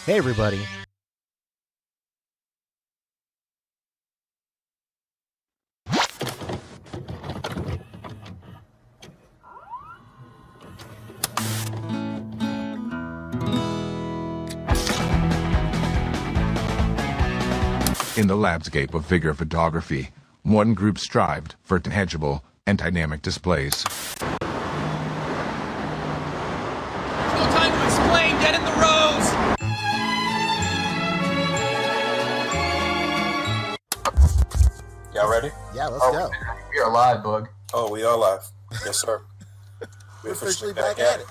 Hey, everybody. In the landscape of figure photography, one group strived for tangible and dynamic displays. There's no time to explain. Get in the rows. Y'all ready? Yeah, let's go. We are live, Boog. Oh, we are live. Yes, sir. We're officially back at it.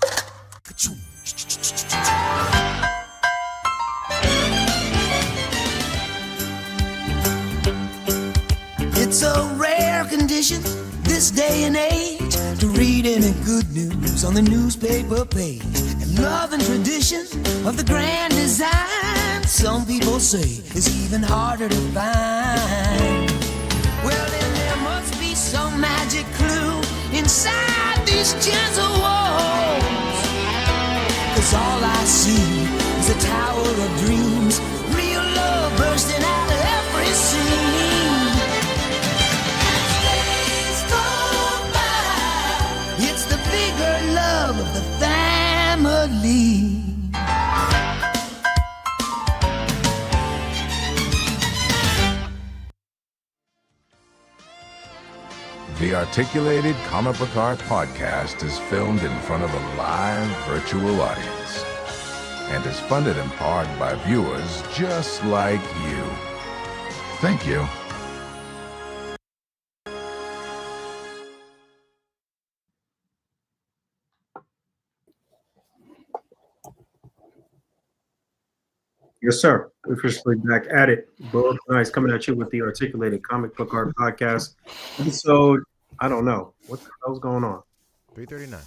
It's a rare condition this day and age to read any good news on the newspaper page. And love and tradition of the grand design, some people say, is even harder to find. Well, then there must be some magic clue inside these gentle walls. 'Cause all I see is a tower of dreams, real love bursting out of every scene. It's the bigger love of the family. The Articulated Comic Book Art Podcast is filmed in front of a live virtual audience and is funded in part by viewers just like you. Thank you. Yes, sir. We're officially back at it. Boog, nice coming at you with the Articulated Comic Book Art Podcast. Episode, I don't know. What the hell's going on? 339.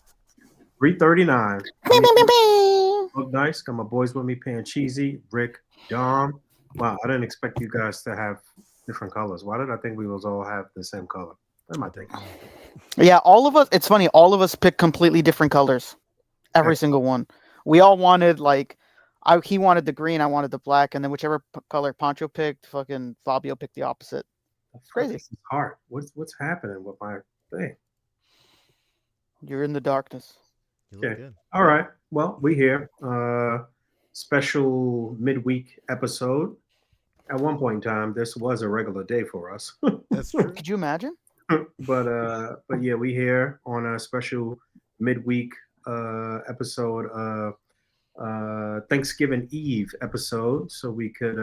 339. Boog, nice. Got my boys with me, Pan Cheesy, Rick, Dom. Wow, I didn't expect you guys to have different colors. Why did I think we was all have the same color? What am I thinking? Yeah, all of us, it's funny, all of us picked completely different colors. Every single one. We all wanted, like, he wanted the green, I wanted the black, and then whichever color Pancho picked, fucking Fabio picked the opposite. It's crazy. This is hard. What's happening with my thing? You're in the darkness. You look Okay. good. All right. Well, we here. Special midweek episode. At one point in time, this was a regular day for us. That's true. Could you imagine? but yeah, we here on a special midweek episode Thanksgiving Eve episode, so we could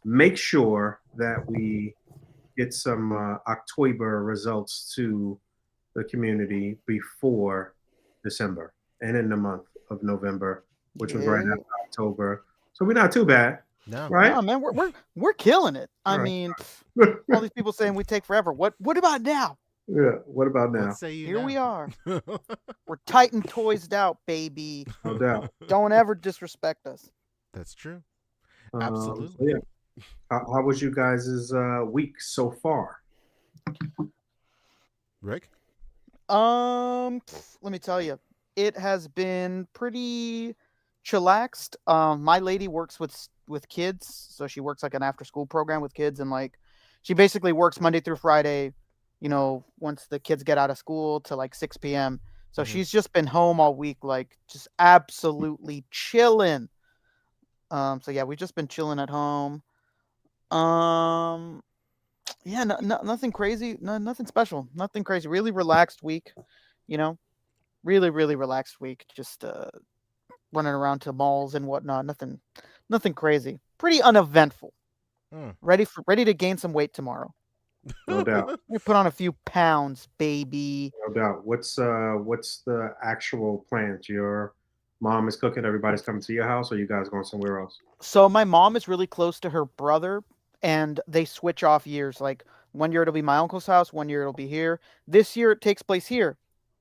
make sure that we get some OcTOYber results to the community before December and in the month of November, which was right after October. So we're not too bad, No. right? No, man, we're killing it. I Right. mean, all these people saying we take forever. What about now? Yeah. What about now? What say you Here now? we are. We're tight and toysed out, baby. No doubt. Don't ever disrespect us. That's true. So Absolutely. yeah. How was you guys' week so far? Rick? Let me tell you, it has been pretty chillaxed. My lady works with kids, so she works like an after school program with kids, and like she basically works Monday through Friday, you know, once the kids get out of school to like 6 p.m. So she's just been home all week, like just absolutely chilling. So yeah, we've just been chilling at home. Yeah, nothing crazy, nothing special, nothing crazy. Really relaxed week, you know, really relaxed week. Just running around to malls and whatnot. Nothing crazy. Pretty uneventful. Ready to gain some weight tomorrow. No doubt. We put on a few pounds, baby. No doubt. What's the actual plans? Your mom is cooking. Everybody's coming to your house, or you guys going somewhere else? So my mom is really close to her brother, and they switch off years. Like 1 year it'll be my uncle's house, 1 year it'll be here. This year it takes place here,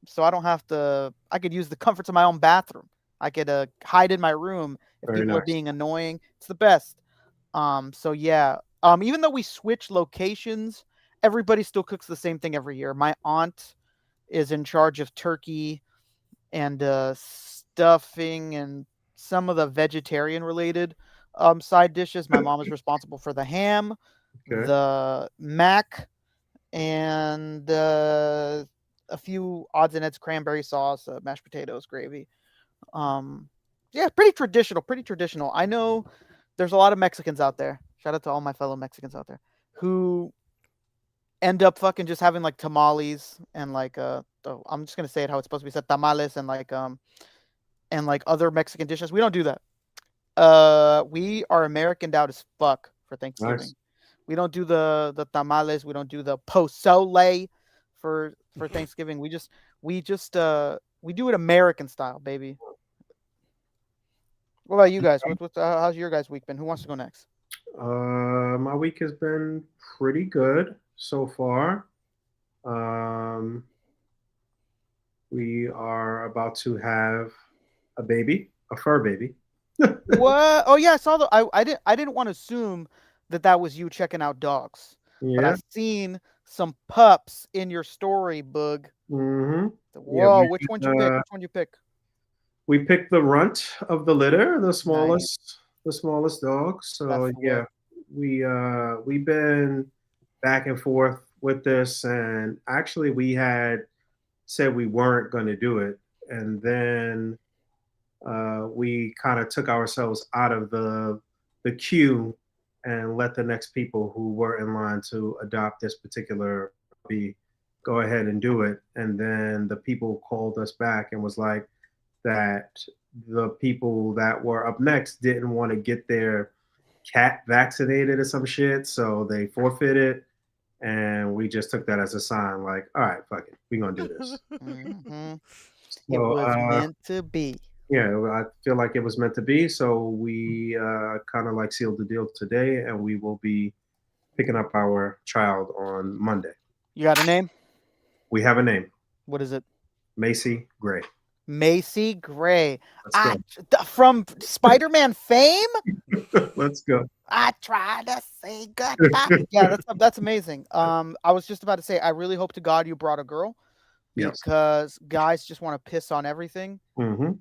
so I don't have to. I could use the comforts of my own bathroom. I could hide in my room if Very people are nice. being annoying. It's the best. So yeah. Even though we switch locations, everybody still cooks the same thing every year. My aunt is in charge of turkey and stuffing and some of the vegetarian related side dishes. My mom is responsible for the ham, Okay. the mac, and a few odds and ends, cranberry sauce, mashed potatoes, gravy. Yeah, pretty traditional. I know there's a lot of Mexicans out there. Shout out to all my fellow Mexicans out there who end up fucking just having like tamales and like I'm just gonna say it how it's supposed to be said, tamales and like other Mexican dishes. We don't do that. We are Americaned out as fuck for Thanksgiving. Nice. We don't do the tamales. We don't do the pozole for Thanksgiving. We do it American style, baby. What about you guys? How's your guys' week been? Who wants to go next? My week has been pretty good so far. We are about to have a baby, a fur baby. What? Oh yeah, I saw I didn't want to assume that was you checking out dogs, but Yeah. I've seen some pups in your story, Boog. Mm-hmm. Whoa, Yeah, which one you pick? Which one you pick? We picked the runt of the litter, the smallest dog. So That's yeah, we've been back and forth with this, and actually we had said we weren't going to do it, and then we kind of took ourselves out of the queue and let the next people who were in line to adopt this particular puppy go ahead and do it. And then the people called us back and was like that the people that were up next didn't want to get their cat vaccinated or some shit, so they forfeited. And we just took that as a sign, like, all right, fuck it, we're gonna do this. Mm-hmm. So, It was meant to be. Yeah, I feel like it was meant to be. So we kind of like sealed the deal today, and we will be picking up our child on Monday. You got a name? We have a name. What is it? Macy Gray. Macy Gray. Let's go. From Spider-Man fame? Let's go. I tried to say goodbye. Yeah, that's amazing. I was just about to say, I really hope to God you brought a girl, because guys just want to piss on everything,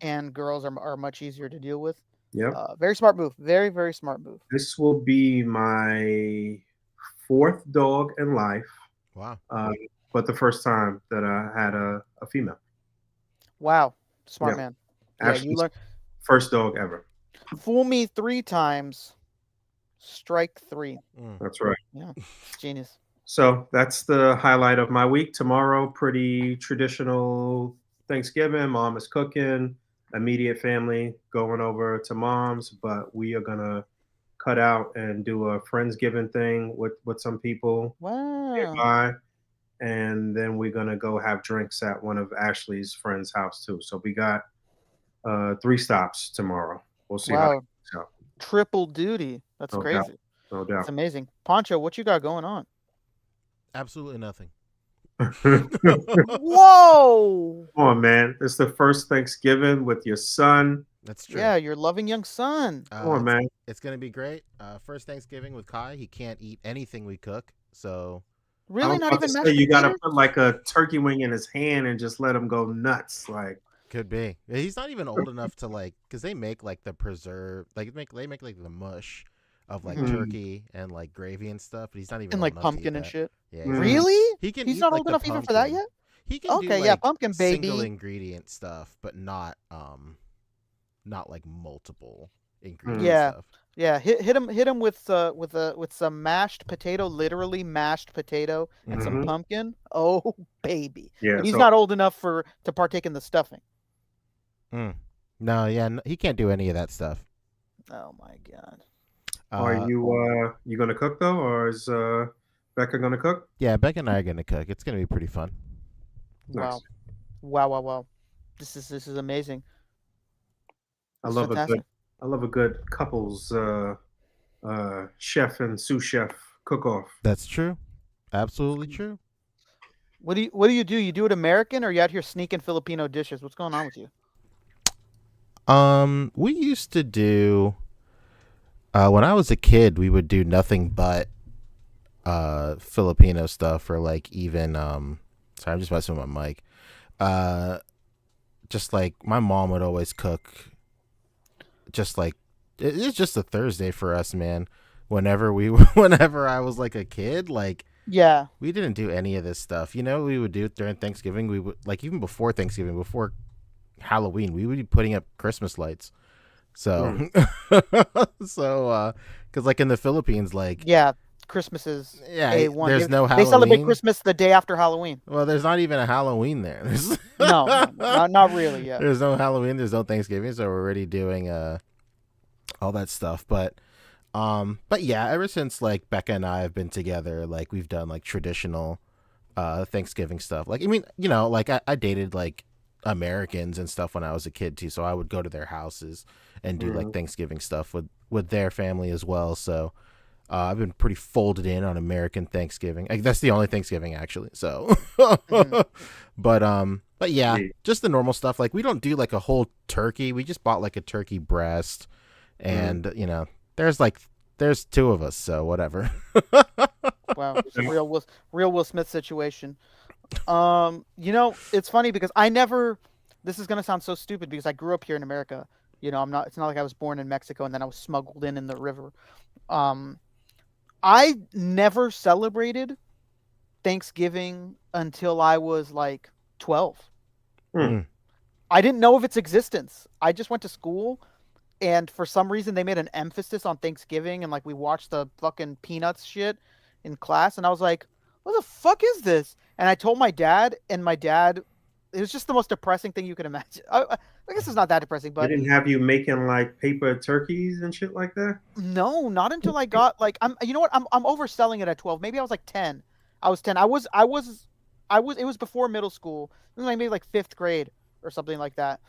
and girls are much easier to deal with. Yep. Very smart move. Very, very smart move. This will be my 4th dog in life. Wow. But the first time that I had a female. Wow. Smart man. Actually, you learned. First dog ever. Fool me 3 times, strike 3. That's right. Yeah, genius. So that's the highlight of my week. Tomorrow, pretty traditional Thanksgiving. Mom is cooking. Immediate family going over to mom's, but we are gonna cut out and do a Friendsgiving thing with some people nearby, and then we're gonna go have drinks at one of Ashley's friends' house too. So we got 3 stops tomorrow. We'll see how it goes. Triple duty. That's No crazy. doubt. No doubt. That's amazing. Poncho, what you got going on? Absolutely nothing. Whoa! Come on, man. It's the first Thanksgiving with your son. That's true. Yeah, your loving young son. Come on, man. It's going to be great. First Thanksgiving with Kai. He can't eat anything we cook, so... Really? Not even mashed You got to potatoes? put like a turkey wing in his hand and just let him go nuts. Like, could be. He's not even old enough to like, because they make like the preserve, like they make like the mush of like turkey and like gravy and stuff, but he's not even And old like enough pumpkin to eat and that. shit. Yeah, Really? He can. He's eat, not like, old the enough even for that pumpkin. yet? He can Okay, do yeah, like pumpkin baby. single ingredient stuff, but not like multiple ingredient Yeah. stuff. Yeah, hit him with some mashed potato, literally mashed potato, and some pumpkin. Oh baby, yeah, but he's not old enough to partake in the stuffing. No, yeah, he can't do any of that stuff. Oh my god. Are you gonna cook though, or is Becca gonna cook? Yeah, Becca and I are gonna cook. It's gonna be pretty fun. Nice. Wow. This is amazing. I love a good couples chef and sous chef cook off. That's true. Absolutely true. What do you do? You do it American, or are you out here sneaking Filipino dishes? What's going on with you? We used to do when I was a kid, we would do nothing but Filipino stuff, or like even sorry, I'm just messing with my mic. Just like my mom would always cook just like it's just a Thursday for us, man. Whenever I was like a kid, like Yeah. we didn't do any of this stuff. You know what we would do during Thanksgiving? We would like even before Thanksgiving, before Halloween, we would be putting up Christmas lights. So, because like in the Philippines, like Yeah. Christmas is A1. there's no They Halloween. celebrate Christmas the day after Halloween. Well, there's not even a Halloween there. No, not really. Yeah. There's no Halloween. There's no Thanksgiving. So we're already doing all that stuff. But yeah, ever since like Becca and I have been together, like we've done like traditional Thanksgiving stuff. Like I mean, you know, like I dated like Americans and stuff when I was a kid too, so I would go to their houses and do like Thanksgiving stuff with their family as well. So I've been pretty folded in on American Thanksgiving. Like, that's the only Thanksgiving actually. So, but yeah, just the normal stuff. Like we don't do like a whole turkey. We just bought like a turkey breast, and you know, there's two of us, so whatever. Wow, it's a real Will Smith situation. You know, it's funny because this is gonna sound so stupid because I grew up here in America. You know, it's not like I was born in Mexico and then I was smuggled in the river. I never celebrated Thanksgiving until I was like 12. I didn't know of its existence. I just went to school, and for some reason they made an emphasis on Thanksgiving, and like we watched the fucking Peanuts shit in class, and I was like, what the fuck is this? And I told my dad, and my dad, it was just the most depressing thing you could imagine. I guess it's not that depressing, but they didn't have you making like paper turkeys and shit like that. No, not until I got like you know what? I'm overselling it at 12. Maybe I was like 10. I was 10. It was before middle school. It was like maybe like 5th grade or something like that.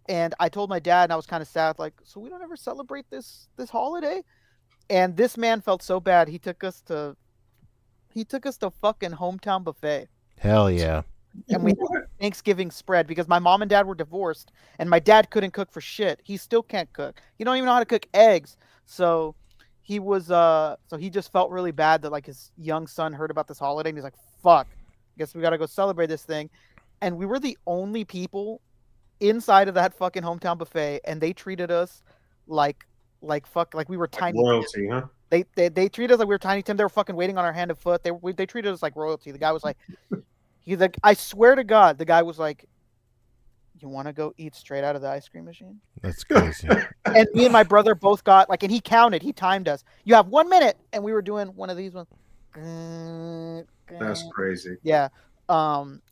And I told my dad, and I was kind of sad, like, so we don't ever celebrate this holiday? And this man felt so bad. He took us to fucking Hometown Buffet. Hell yeah. And we had Thanksgiving spread because my mom and dad were divorced, and my dad couldn't cook for shit. He still can't cook. He don't even know how to cook eggs. So he just felt really bad that like his young son heard about this holiday, and he's like, fuck, guess we gotta go celebrate this thing. And we were the only people inside of that fucking Hometown Buffet, and they treated us like we were tiny royalty, huh? They treated us like we were Tiny Tim. They were fucking waiting on our hand and foot. They treated us like royalty. The guy was like, he's like, I swear to God, the guy was like, you want to go eat straight out of the ice cream machine? That's crazy. And me and my brother both got like, and he timed us. You have 1 minute, and we were doing one of these ones. That's crazy. Yeah,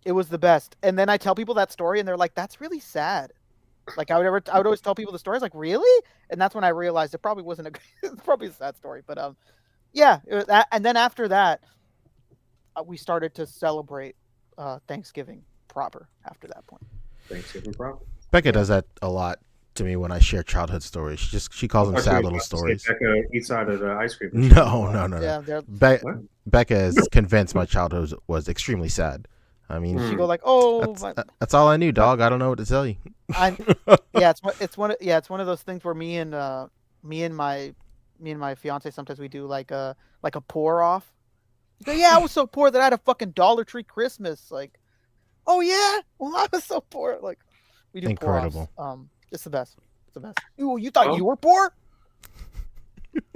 it was the best. And then I tell people that story, and they're like, "That's really sad." Like I would always tell people the story. I was like, "Really?" And that's when I realized it probably wasn't it's probably a sad story. But yeah. It was that, and then after that, we started to celebrate Thanksgiving proper. After that point, Thanksgiving proper. Becca does that a lot to me when I share childhood stories. She calls them sad little stories. Becca eats out of the ice cream. No. Yeah, Becca is convinced my childhood was extremely sad. I mean, she go like, "Oh, that's all I knew, dog. I don't know what to tell you." It's one of those things where me and my fiance sometimes we do like a pour off. Go, yeah, I was so poor that I had a fucking Dollar Tree Christmas. Like, oh yeah, well I was so poor. Like, we do incredible. Pour-offs. It's the best. It's the best. Ooh, you thought you were poor?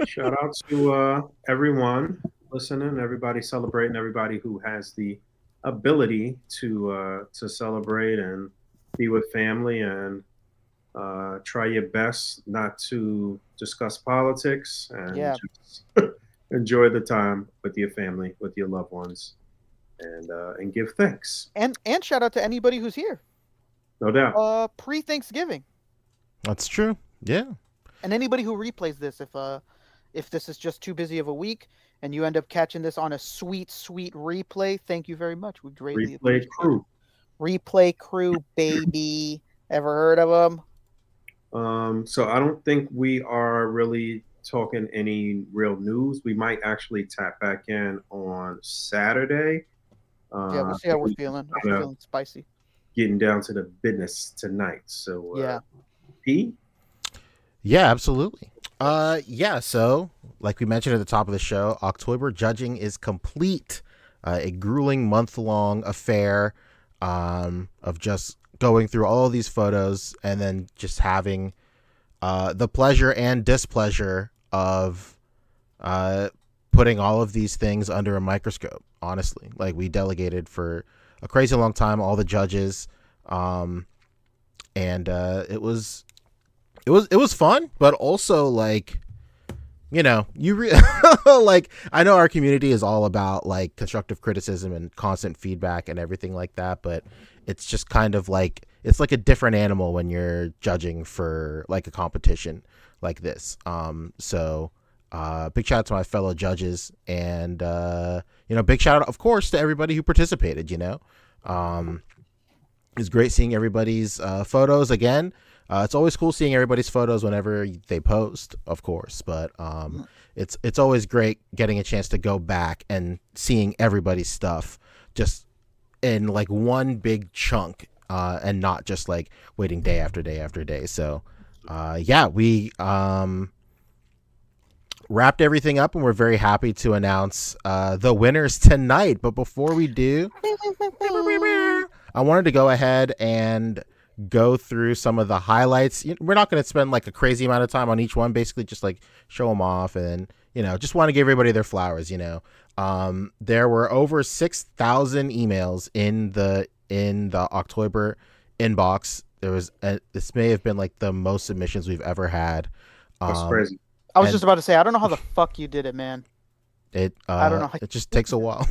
Shout out to everyone listening, everybody celebrating, everybody who has the ability to celebrate and be with family, and try your best not to discuss politics, and just enjoy the time with your family, with your loved ones, and give thanks. And shout out to anybody who's here. No doubt. Pre-Thanksgiving. That's true. Yeah. And anybody who replays this, if this is just too busy of a week and you end up catching this on a sweet replay, thank you very much. We greatly appreciate it. Replay crew, baby. Ever heard of them? So I don't think we are really talking any real news. We might actually tap back in on Saturday. Yeah, we'll see how we're feeling. We're feeling spicy. Getting down to the business tonight. So yeah. P? Yeah, absolutely. So like we mentioned at the top of the show, OcTOYber judging is complete. A grueling month-long affair of just going through all of these photos and then just having the pleasure and displeasure of putting all of these things under a microscope. Honestly, like we delegated for a crazy long time, all the judges, and it was fun, but also like, you know, like I know our community is all about like constructive criticism and constant feedback and everything like that, but it's just kind of like it's like a different animal when you're judging for like a competition like this. So big shout out to my fellow judges, and you know, big shout out of course to everybody who participated. You know, it's great seeing everybody's photos again. It's always cool seeing everybody's photos whenever they post, of course, but it's always great getting a chance to go back and seeing everybody's stuff just in like one big chunk, and not just like waiting day after day after day. So yeah, we wrapped everything up, and we're very happy to announce the winners tonight. But before we do, I wanted to go ahead and go through some of the highlights. We're not going to spend like a crazy amount of time on each one, basically just like show them off, and you know, just want to give everybody their flowers. You know, there were over 6,000 emails in the OcTOYber inbox. There was this may have been like the most submissions we've ever had. That's crazy. I was just about to say, I don't know how the fuck you did it, man. I don't know. It just takes a while.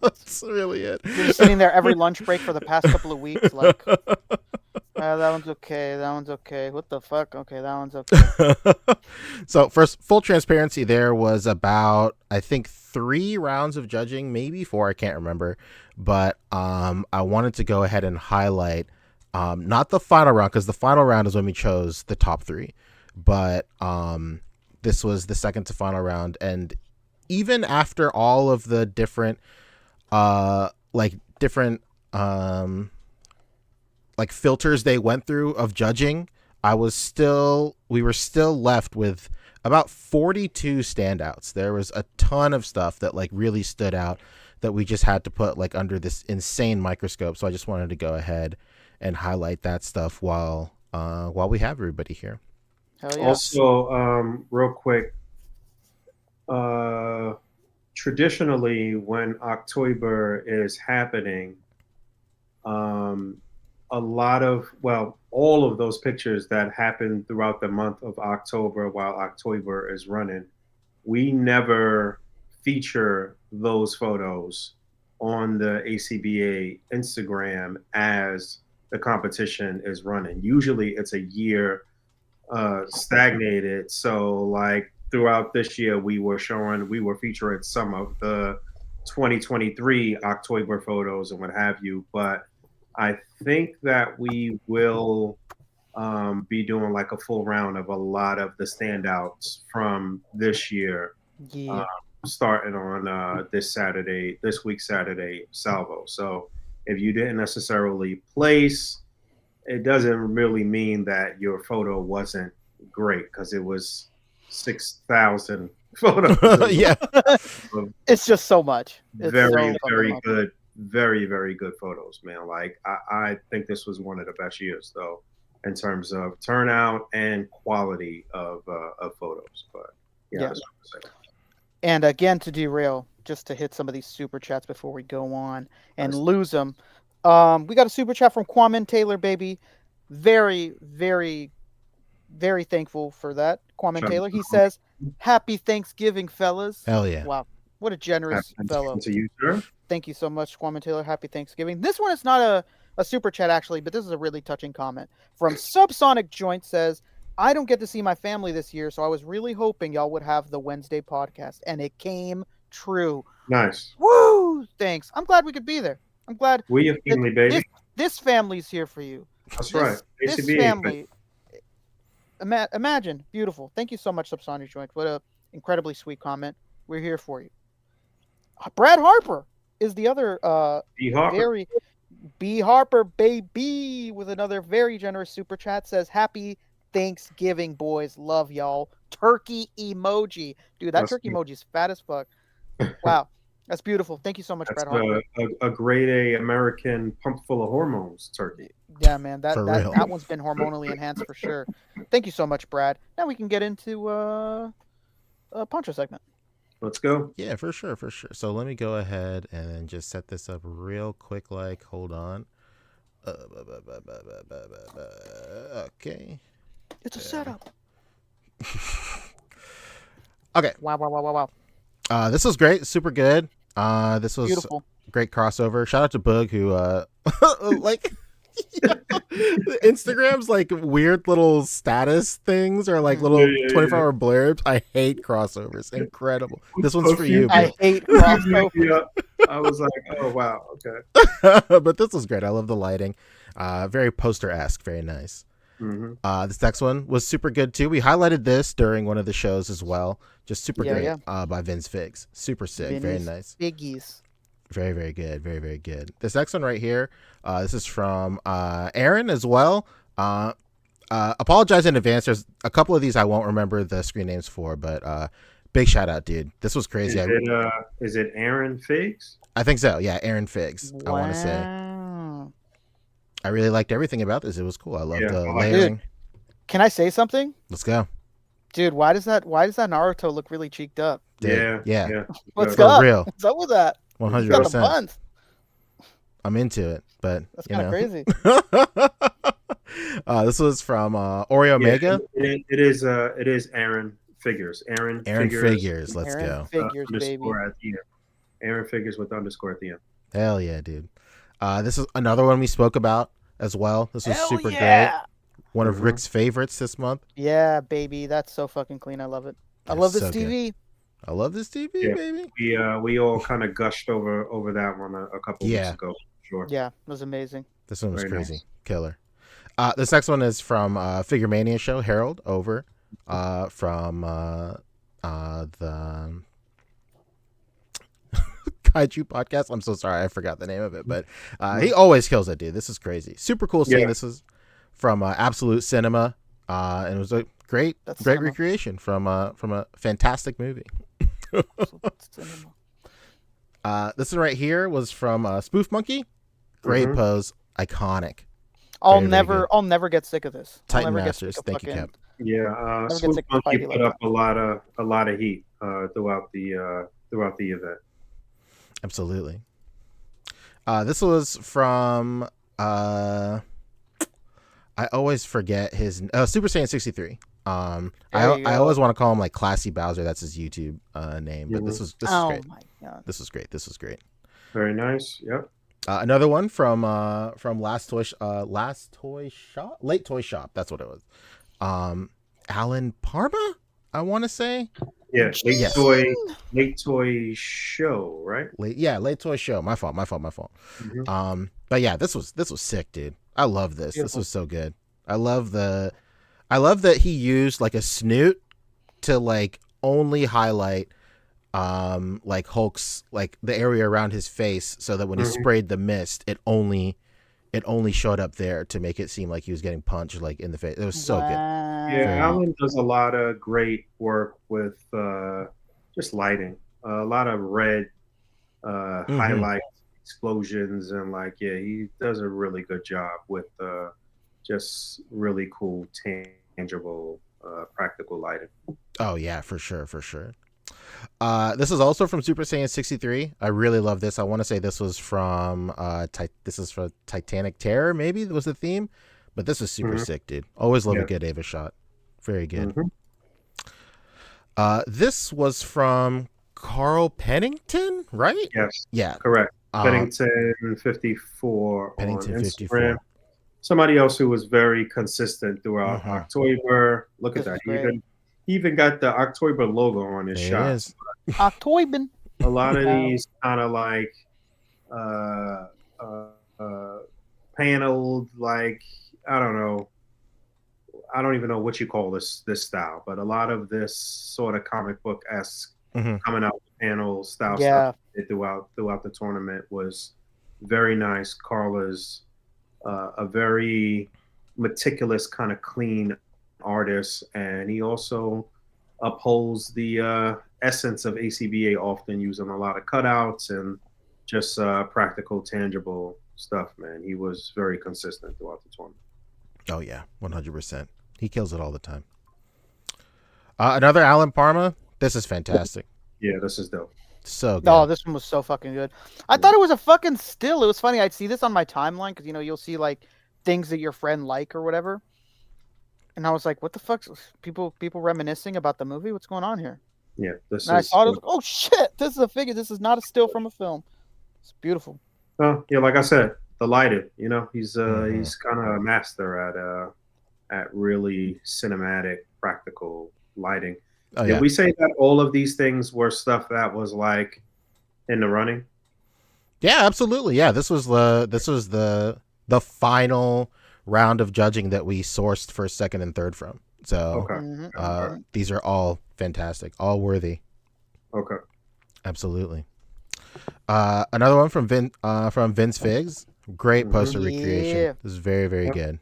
That's really it. You're just sitting there every lunch break for the past couple of weeks, like, that one's okay. That one's okay. What the fuck? Okay, that one's okay. So, first, full transparency, there was about, I think, 3 rounds of judging, maybe 4. I can't remember. But I wanted to go ahead and highlight, not the final round, because the final round is when we chose the top 3. But this was the second to final round, and even after all of the different filters they went through of judging, we were still left with about 42 standouts. There was a ton of stuff that like really stood out that we just had to put like under this insane microscope. So I just wanted to go ahead and highlight that stuff while we have everybody here. Hell yeah. Also, real quick, traditionally when OcTOYber is happening, all of those pictures that happen throughout the month of October while OcTOYber is running, we never feature those photos on the A.C.B.A. Instagram as the competition is running. Usually it's a year stagnated. So like throughout this year, we were featuring some of the 2023 OcTOYber photos and what have you. But I think that we will be doing like a full round of a lot of the standouts from this year, starting on this week Saturday, Salvo. So if you didn't necessarily place, it doesn't really mean that your photo wasn't great, because it was 6,000 photos. Yeah. It's just so much. It's very so good. Very, very good photos, man. Like I think this was one of the best years though, in terms of turnout and quality of photos. But yeah. That's what I'm saying. And again, to derail, just to hit some of these super chats before we go on and lose them. We got a super chat from Kwame Taylor, baby. Very, very, very thankful for that. Kwame Taylor. He says, "Happy Thanksgiving, fellas." Hell yeah. Wow. What a generous fellow. To you, sir. Thank you so much, Kwame Taylor. Happy Thanksgiving. This one is not a super chat, actually, but this is a really touching comment. From Subsonic Joint says, "I don't get to see my family this year, so I was really hoping y'all would have the Wednesday podcast, and it came true." Nice. Woo! Thanks. I'm glad we could be there. I'm glad We your family, baby. this family's here for you. That's right. This A.C.B.A. family. Imagine. Beautiful. Thank you so much, Subsonic Joint. What a incredibly sweet comment. We're here for you. Brad Harper is the other B. Harper. B. Harper, baby, with another very generous super chat. Says, "Happy Thanksgiving, boys. Love y'all." Turkey emoji. Dude, that turkey emoji is fat as fuck. Wow. That's beautiful. Thank you so much, That's Brad Harper. a grade A American pump full of hormones turkey. Yeah, man, that For that real. that one's been hormonally enhanced for sure. Thank you so much, Brad. Now we can get into a Poncho segment. Let's go. Yeah, for sure, for sure. So let me go ahead and then just set this up real quick. Like, hold on. Okay. It's a setup. Okay. Wow. This was great. Super good. This was Beautiful. great crossover. Shout out to Boog who like Instagram's like weird little status things or like little 24-hour blurbs. I hate crossovers. Incredible. This one's for you. I hate crossovers. Yeah. I was like, oh wow, okay. But this was great. I love the lighting. Very poster-esque. Very nice. This next one was super good too. We highlighted this during one of the shows as well. Just super great. By Vince Figs. Super sick. Very nice. Biggies. Very, very good. Very, very good. This next one right here, this is from Aaron as well. Apologize in advance. There's a couple of these I won't remember the screen names for, but big shout out, dude. This was crazy. Is it Aaron Figs? I think so. Yeah, Aaron Figs. Wow. I want to say. I really liked everything about this. It was cool. I love the layering. Dude, can I say something? Let's go. Dude, why does that Naruto look really cheeked up? Dude, yeah. What's For up? real. What's up with that? 100%. I'm into it, but that's kind of crazy. This was from Oreo Mega. It is Aaron Figures. Aaron Figures. Let's go. Figures, baby. Aaron Figures with underscore at the end. Hell yeah, dude. This is another one we spoke about as well. This was super great. One of Rick's favorites this month. Yeah, baby. That's so fucking clean. I love it. I love this TV. Good. I love this TV, baby. We all kind of gushed over that one a couple weeks ago. Sure. Yeah, it was amazing. This one was Very crazy. Nice. Killer. This next one is from Figure Mania show, Harold over from the Kaiju podcast. I'm so sorry, I forgot the name of it, but he always kills it, dude. This is crazy. Super cool scene. This is from Absolute Cinema, and it was a great recreation from a fantastic movie. This one right here was from Spoof Monkey. Great pose, iconic. I'll never get sick of this. Titan Masters, thank you, Cap. Yeah, Spoof Monkey put up a lot of heat throughout the event. Absolutely. This was from I always forget his Super Saiyan 63. I always want to call him like Classy Bowser. That's his YouTube name. But this was great. My God. This was great. This was great. Very nice. Yep. Another one from Late Toy Shop. That's what it was. Alan Parma, I want to say. Yeah, Late Toy Show, right? Late Toy Show. My fault. But yeah, this was sick, dude. I love this. Beautiful. This was so good. I love that he used like a snoot to like only highlight like Hulk's like the area around his face, so that when he sprayed the mist, it only showed up there to make it seem like he was getting punched like in the face. It was so good. Yeah, Alan does a lot of great work with just lighting. A lot of red highlights, explosions, and he does a really good job with just really cool, tangible, practical lighting. Oh yeah, for sure. This is also from Super Saiyan 63. I really love this. I want to say this was from this is for Titanic Terror, maybe was the theme, but this is super sick, dude. Always love a good Ava shot. Very good. This was from Carl Pennington, right? Yes. Yeah. Correct. Pennington 54 Pennington on 54. Instagram. Somebody else who was very consistent throughout OcTOYber. Look at that. He even got the OcTOYber logo on his shots. OcTOYber. A lot of these kind of like paneled, like I don't even know what you call this style, but a lot of this sort of comic book esque coming out with panel style stuff throughout the tournament was very nice. Carla's a very meticulous, kind of clean artist, and he also upholds the essence of A.C.B.A, often using a lot of cutouts and just practical, tangible stuff, man. He was very consistent throughout the tournament. Oh yeah, 100%. He kills it all the time. Another Alan Parma. This is fantastic. Yeah, this is dope. So good. Oh, this one was so fucking good. I thought it was a fucking still. It was funny. I'd see this on my timeline because you'll see like things that your friend like or whatever, and I was like, "What the fuck's people reminiscing about the movie? What's going on here?" Yeah, this And I is. saw it. I was like, "Oh shit! This is a figure. This is not a still from a film. It's beautiful." Yeah, like I said, the lighting. He's Mhm. he's kind of a master at really cinematic, practical lighting. Oh Did yeah. we say that all of these things were stuff that was like in the running? Yeah, absolutely. Yeah, this was the final round of judging that we sourced first, second, and third from. So Okay. Mhm. these are all fantastic, all worthy. Okay. Absolutely. Another one from Vince Figs. Great poster recreation. Yeah. This is very, very Yep. good.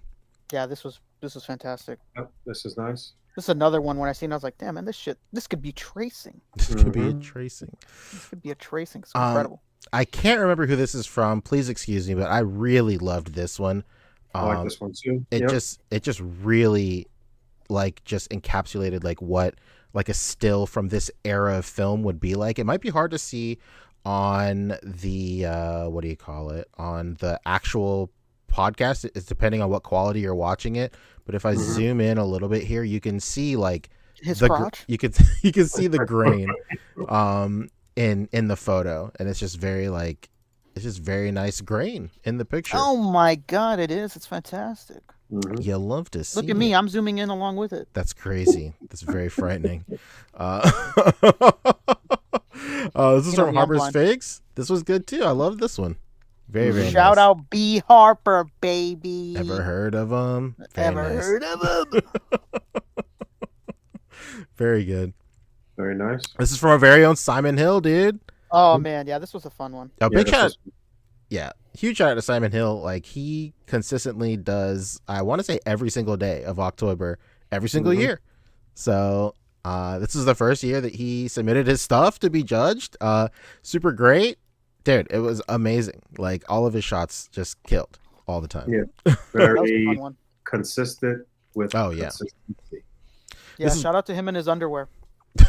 Yeah, this was fantastic. Yep, this is nice. This is another one when I seen it, I was like, "Damn, man, this could be tracing. This could be a Mhm. tracing. This could be a tracing. It's incredible." I can't remember who this is from. Please excuse me, but I really loved this one. I like this one too. It Yep. just really just encapsulated what a still from this era of film would be like. It might be hard to see on the what do you call it, on the actual podcast. It's depending on what quality you're watching it, but if I zoom in a little bit here, you can see His the crotch. you can see the grain in the photo, and it's just very nice grain in the picture. Oh my god, it is. It's fantastic. Mhm. You love to see Look at me. it. I'm zooming in along with it. That's crazy. That's very frightening. This is You know from me, I'm Harper's blind. Figs. This was good too. I love this one. Very, very Shout nice. out B. Harper, baby. Ever heard of him? Very Ever nice. heard of him? Very good. Very nice. This is from our very own Simon Hill, dude. Oh man, yeah, this was a fun one. A Yeah, big this shout. is- Yeah, huge shout out to Simon Hill. He consistently does, I want to say, every single day of OcTOYber, every single year. So this is the first year that he submitted his stuff to be judged. Super great, dude. It was amazing. All of his shots just killed all the time. Yeah. That was a very fun one. consistent with Oh, yeah. consistency. Yeah, This is- shout out to him in his underwear.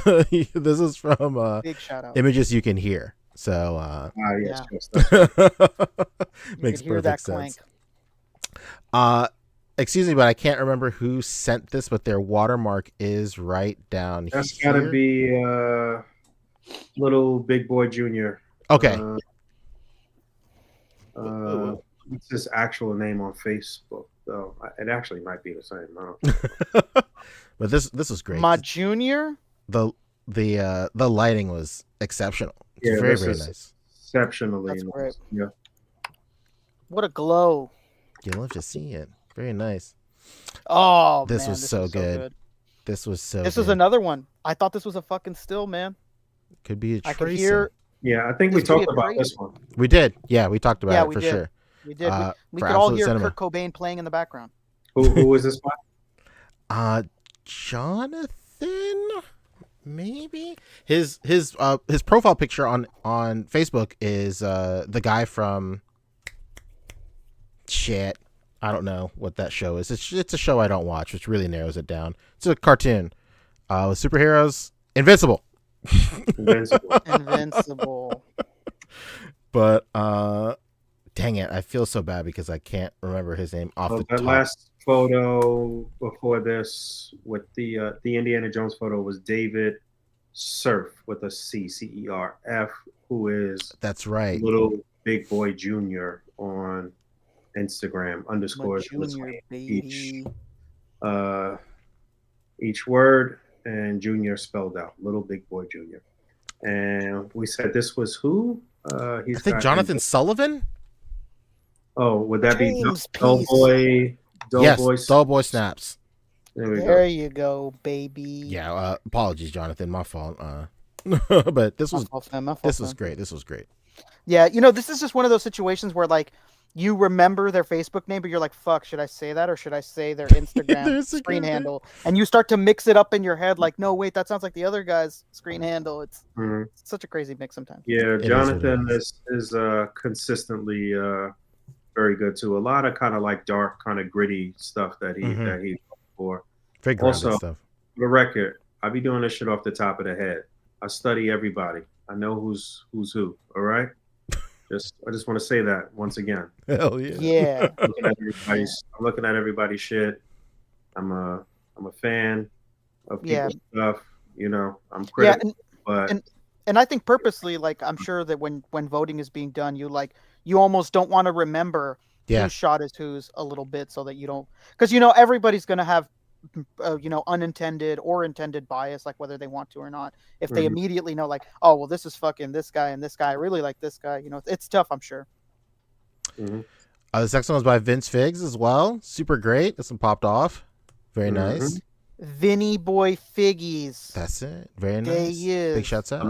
This is from Big shout out. Images You Can Hear. So Yes, Yeah. yes. That's You makes could hear that perfect sense. clank. Excuse me, but I can't remember who sent this, but their watermark is right down That's here. got to be little Big Boy Junior. Okay. What's his actual name on Facebook? Though it actually might be the same. I don't But this was great. My junior. The lighting was exceptional. It's Yeah, very, this very is- nice. Exceptionally That's nice. great. Yeah. What a glow. You love to see it. Very nice. Oh, This man, was so good. This was so This good. is another one. I thought this was a fucking still, man. Could be a I could tracing. hear. Yeah, I think we This could be talked a about tracing. this one. We did. Yeah, we talked about Yeah, it we for did. sure. We did. We for could all Absolute hear Cinema. Kurt Cobain playing in the background. Who was this by? Jonathan, maybe his profile picture on Facebook is the guy from shit. I don't know what that show is. It's a show I don't watch, which really narrows it down. It's a cartoon with superheroes. Invincible. Invincible. Invincible. But dang it, I feel so bad because I can't remember his name off the That top. last photo before this with the Indiana Jones photo was David Cerf with a CERF, who is That's right. little Big Boy Junior on Instagram My _ junior, baby. each word and Junior spelled out, little Big Boy Junior. And we said this was who? I think Jonathan Sullivan. Oh, would that be James Doughboy? Yes, Doughboy. Doughboy Snaps. There we There go. you go, baby. Yeah, apologies, Jonathan. My fault. But this My was fault, fam, my fault, this was fam. great. This was great. Yeah, this is just one of those situations where you remember their Facebook name, but you're like, fuck, should I say that or should I say their Instagram Their screen Instagram name. handle? And you start to mix it up in your head like, no, wait, that sounds like the other guy's screen handle. It's Mhm. such a crazy mix sometimes. Yeah, is what it Jonathan is. is consistently very good too. A lot of kind of like dark, kind of gritty stuff that he for. Very grounded Also, stuff. for the record, I be doing this shit off the top of the head. I study everybody. I know who's who. All right. I just want to say that once again. Hell yeah. Yeah. I'm looking at everybody's shit. I'm a fan of people's stuff. You know, I'm critical, but and I think purposely, like, I'm sure that when voting is being done, you almost don't want to remember whose shot is whose a little bit, so that you don't, because everybody's gonna have unintended or intended bias, like whether they want to or not. If they immediately know, like, oh well, this is fucking this guy and this guy, I really like this guy. It's tough, I'm sure. This next one was by Vince Figs as well. Super great. This one popped off. Very nice. Vinny Boy Figgies. That's it. Very nice. There he is. Big shouts out.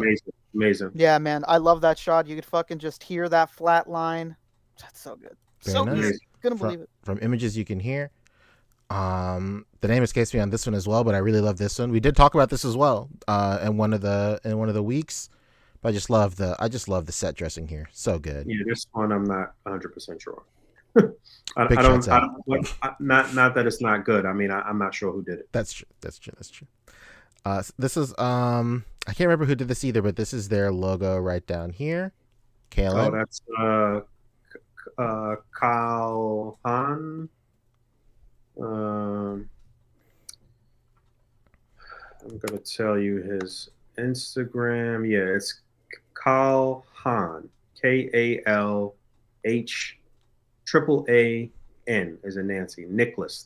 Amazing. Yeah, man. I love that shot. You could fucking just hear that flat line. That's so good. Very so nice. good. Couldn't believe it. From images you can hear. The name escapes me on this one as well, but I really love this one. We did talk about this as well in one of the weeks. But I just love the set dressing here. So good. Yeah, this one I'm not 100% sure. Not that it's not good. I mean, I'm not sure who did it. That's true. This is I can't remember who did this either, but this is their logo right down here. Kalen. Oh, that's Kyle Han. I'm gonna tell you his Instagram. Yeah, it's Kyle Han. KALHAAN is a Nancy. Nicholas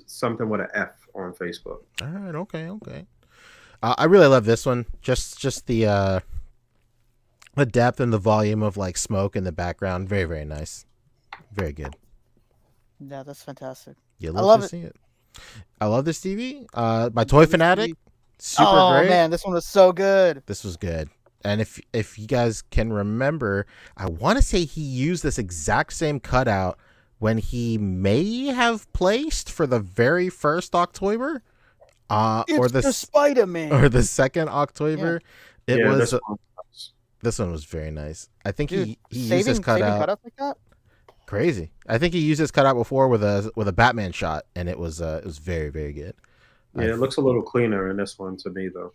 something with an F on Facebook. All right, okay. I really love this one. Just the depth and the volume of like smoke in the background. Very, very nice. Very good. Yeah, that's fantastic. You I love to it. see it. I love this TV. By Toy Fanatic. Super great. Oh man, this one was so good. This was good. And if you guys can remember, I want to say he used this exact same cutout when he may have placed for the very first OcTOYber, or the Spider-Man, or the second OcTOYber. Yeah. This one was very nice. I think he used saving this cutout. cutouts like that. Crazy. I think he used this cutout before with a Batman shot, and it was very, very good. Yeah, it looks a little cleaner in this one to me though.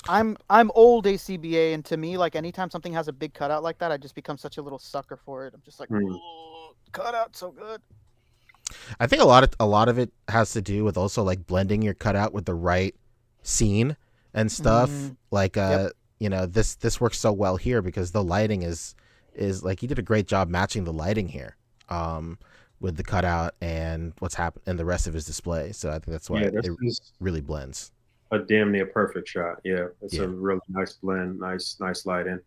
I'm old A.C.B.A, and to me, like, anytime something has a big cutout like that, I just become such a little sucker for it. I'm just like, cutout so good. I think a lot of it has to do with also like blending your cutout with the right scene and stuff. Like this works so well here because the lighting is like, he did a great job matching the lighting here with the cutout and what's happened and the rest of his display. So I think that's why it really blends. A damn near perfect shot. Yeah, it's a really nice blend, nice lighting.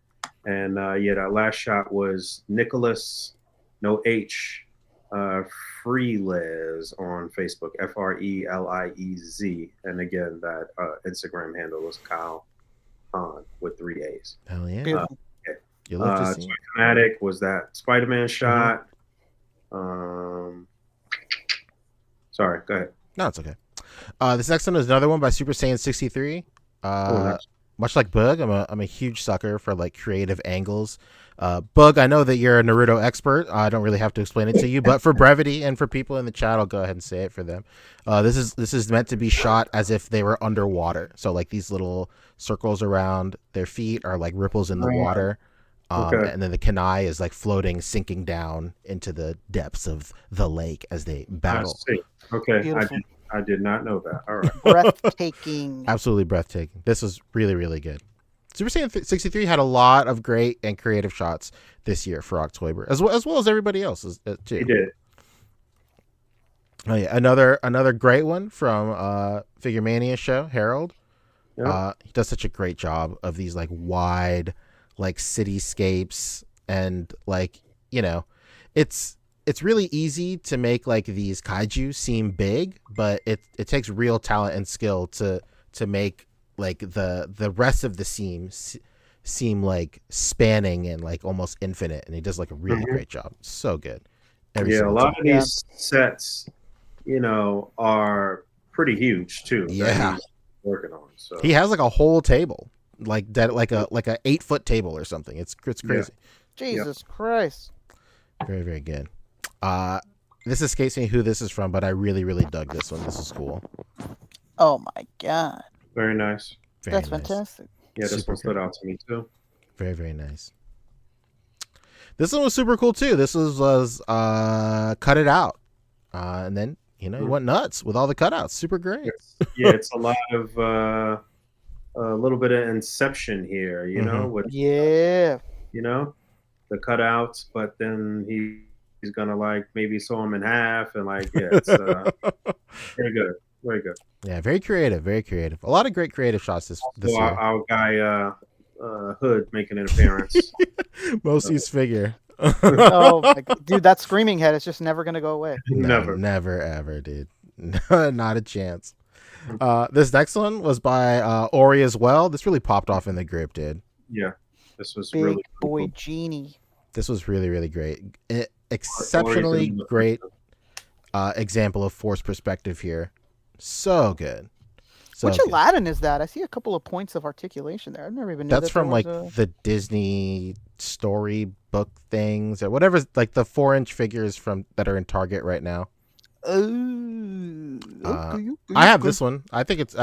And that last shot was Nicholas, no H, Freelez on Facebook, FRELIEZ. And again, that Instagram handle was Kyle Han with 3 A's. Hell yeah. You love to see Fanatic was that Spider-Man shot. Sorry, go ahead. No, it's okay. This next one is another one by Super Saiyan 63. Much like Boog, I'm a huge sucker for like creative angles. Boog, I know that you're a Naruto expert. I don't really have to explain it to you, but for brevity and for people in the chat, I'll go ahead and say it for them. This is meant to be shot as if they were underwater. So like these little circles around their feet are like ripples in the water. And then the Kanai is like floating, sinking down into the depths of the lake as they battle. I see. Okay, I did not know that. All right. Breathtaking. Absolutely breathtaking. This was really, really good. Super Saiyan 63 had a lot of great and creative shots this year for OcTOYber, as well as everybody else too. He did. Oh yeah, another great one from Figure Mania show, Harold. Yep. He does such a great job of these like wide, like cityscapes, and like, you know, it's really easy to make like these kaiju seem big, but it takes real talent and skill to make like the rest of the seem like spanning and like almost infinite, and he does like a really great job. So good. A lot of these sets, you know, are pretty huge too. Yeah, he's working on. So he has like a whole table, like that, like a 8-foot table or something. It's crazy. Jesus Christ. Very, very good. This escapes me who this is from, but I really, really dug this one. This is cool. Oh my god, Very nice. Very that's nice. fantastic. Yeah, this Super one stood cool. out to me too. Very, very nice. This one was super cool too. This was cut it out, and then he went nuts with all the cutouts. Super great. It's a lot of a little bit of Inception here, with Yeah. The cutouts, but then he's gonna like maybe saw him in half and like it's very good, very good. Yeah, very creative, very creative. A lot of great creative shots this So year. our guy Hood making an appearance. Mosey's figure. Oh my god, dude, that screaming head is just never gonna go away. Never ever, dude. Not a chance. This next one was by Ori as well. This really popped off in the group, dude. Yeah, this was Big really boy cool. genie. This was really, really great. Exceptionally great example of forced perspective here. So good. So Which good. Aladdin is that? I see a couple of points of articulation there. I've never even knew That's that from there like was the Disney storybook things or whatever, like the 4-inch figures from that are in Target right now. I have this one. I think it's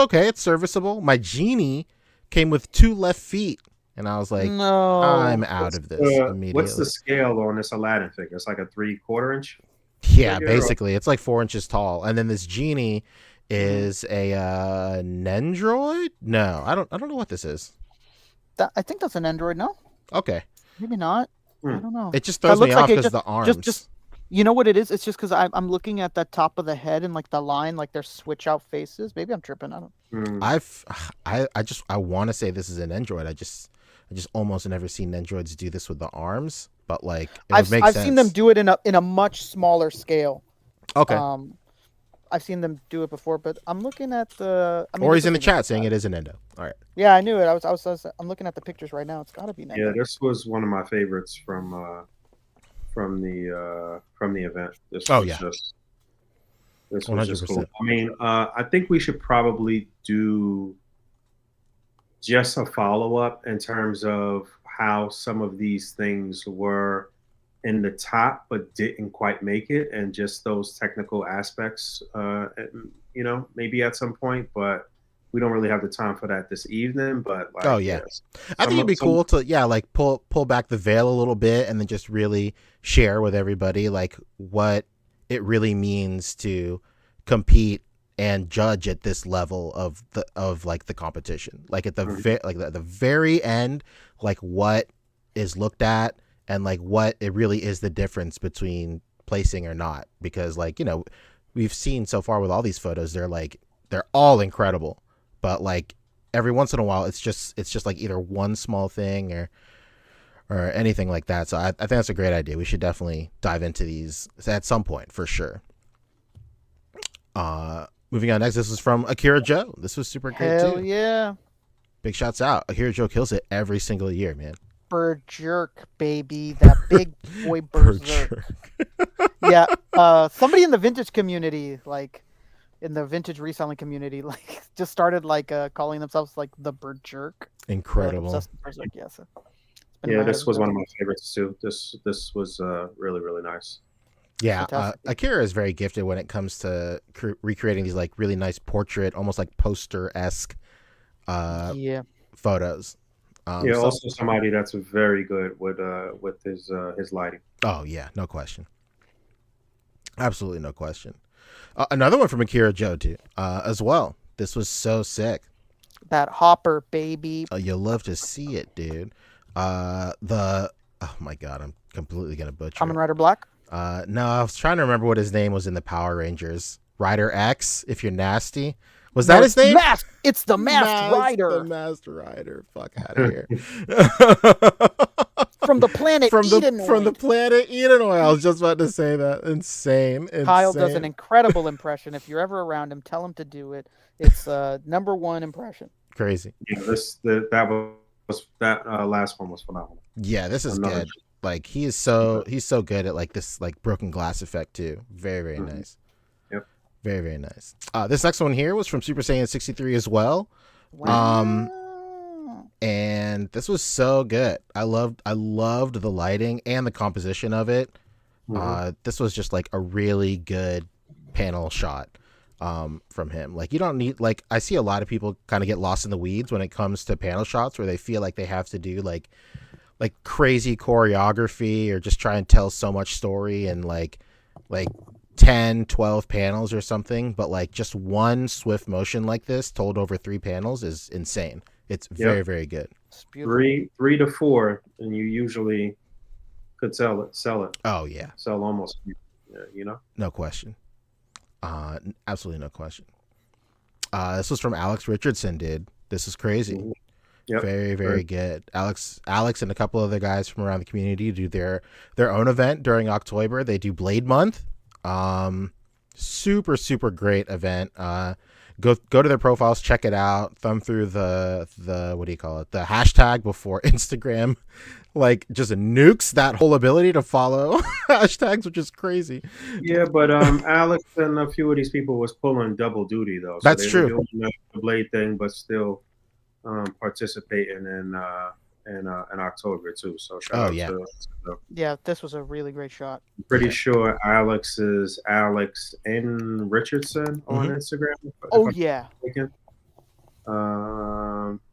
okay. It's serviceable. My genie came with 2 left feet, and I was like, No. I'm out of this immediately. What's the scale on this Aladdin figure? It's like a 3/4 inch. Yeah, figure, basically, it's like 4 inches tall, and then this genie is a Nendroid. No, I don't know what this is. I think that's an android. No, Okay, maybe not. Hmm. I don't know. it just throws That me looks off like it because the arms. just you know what it is? It's just because I'm looking at the top of the head and like the line, like their switch out faces. Maybe I'm tripping. I don't. I want to say this is an Android. I just almost never seen Androids do this with the arms, but like I've seen them do it in a much smaller scale. Okay. I've seen them do it before, but I'm looking at the. Or he's in the chat saying it is an Endo. All right. Yeah, I knew it. I'm looking at the pictures right now. It's got to be. Yeah, this was one of my favorites from the event. This was this was just cool. 100%. I mean, I think we should probably do just a follow-up in terms of how some of these things were in the top but didn't quite make it, and just those technical aspects, maybe at some point, but we don't really have the time for that this evening. But like, yes. I think it'd be cool to like pull back the veil a little bit and then just really share with everybody like what it really means to compete and judge at this level of the competition, like at the at the very end, like what is looked at and like what it really is the difference between placing or not, because like we've seen so far with all these photos, they're all incredible, but like every once in a while it's just like either one small thing or anything like that. So I think that's a great idea. We should definitely dive into these at some point for sure. Moving on next, this is from Akira Joe. This was super great too. Hell yeah. Big shouts out. Akira Joe kills it every single year, man. Berserk, baby. That big boy berserk. Yeah. Somebody in the vintage community, like in the vintage reselling community, like just started like calling themselves like the Berserk. Incredible. Berserk, yeah, so This was one of my favorites too. This was really, really nice. Yeah, Akira is very gifted when it comes to recreating these like really nice portrait, almost like poster-esque photos. Also somebody that's very good with his lighting. Oh yeah, no question. Absolutely no question. Another one from Akira Joe too, as well. This was so sick. That hopper, baby. You'll love to see it, dude. Oh my god, I'm completely gonna butcher. Kamen Rider Black. No, I was trying to remember what his name was in the Power Rangers. Rider X, if you're nasty. Was that his name? It's the Masked Rider. The Masked Rider. Fuck out of here. From the planet Edenoid. From the planet Edenoid. I was just about to say that. Insane. Kyle does an incredible impression. If you're ever around him, tell him to do it. It's number one impression. Crazy. Yeah, that last one was phenomenal. Yeah, this is good. Like he's so good at like this like broken glass effect too. Very, very nice. Yep. Very, very nice. This next one here was from Super Saiyan 63 as well. Wow. and this was so good. I loved the lighting and the composition of it. This was just like a really good panel shot from him. Like, you don't need, like, I see a lot of people kind of get lost in the weeds when it comes to panel shots, where they feel like they have to do like crazy choreography or just try and tell so much story and like 10, 12 panels or something. But like just one swift motion like this told over 3 panels is insane. It's very, very good. It's beautiful. 3 to 4, and you usually could sell it. Oh yeah, Sell almost, you know. no question. Absolutely no question. This was from Alex Richardson, dude. This is crazy. Yep. Very, very good. Alex and a couple other guys from around the community do their own event during OcTOYber. They do Blade Month. Super, super great event. Go to their profiles, check it out. Thumb through the what do you call it? The hashtag before Instagram, like, just nukes that whole ability to follow hashtags, which is crazy. Yeah, but Alex and a few of these people was pulling double duty though. So That's they true. were doing the Blade thing, but still participating in October too. So shout out to Yeah, this was a really great shot. I'm pretty sure Alex is Alex N. Richardson on Instagram. Yeah.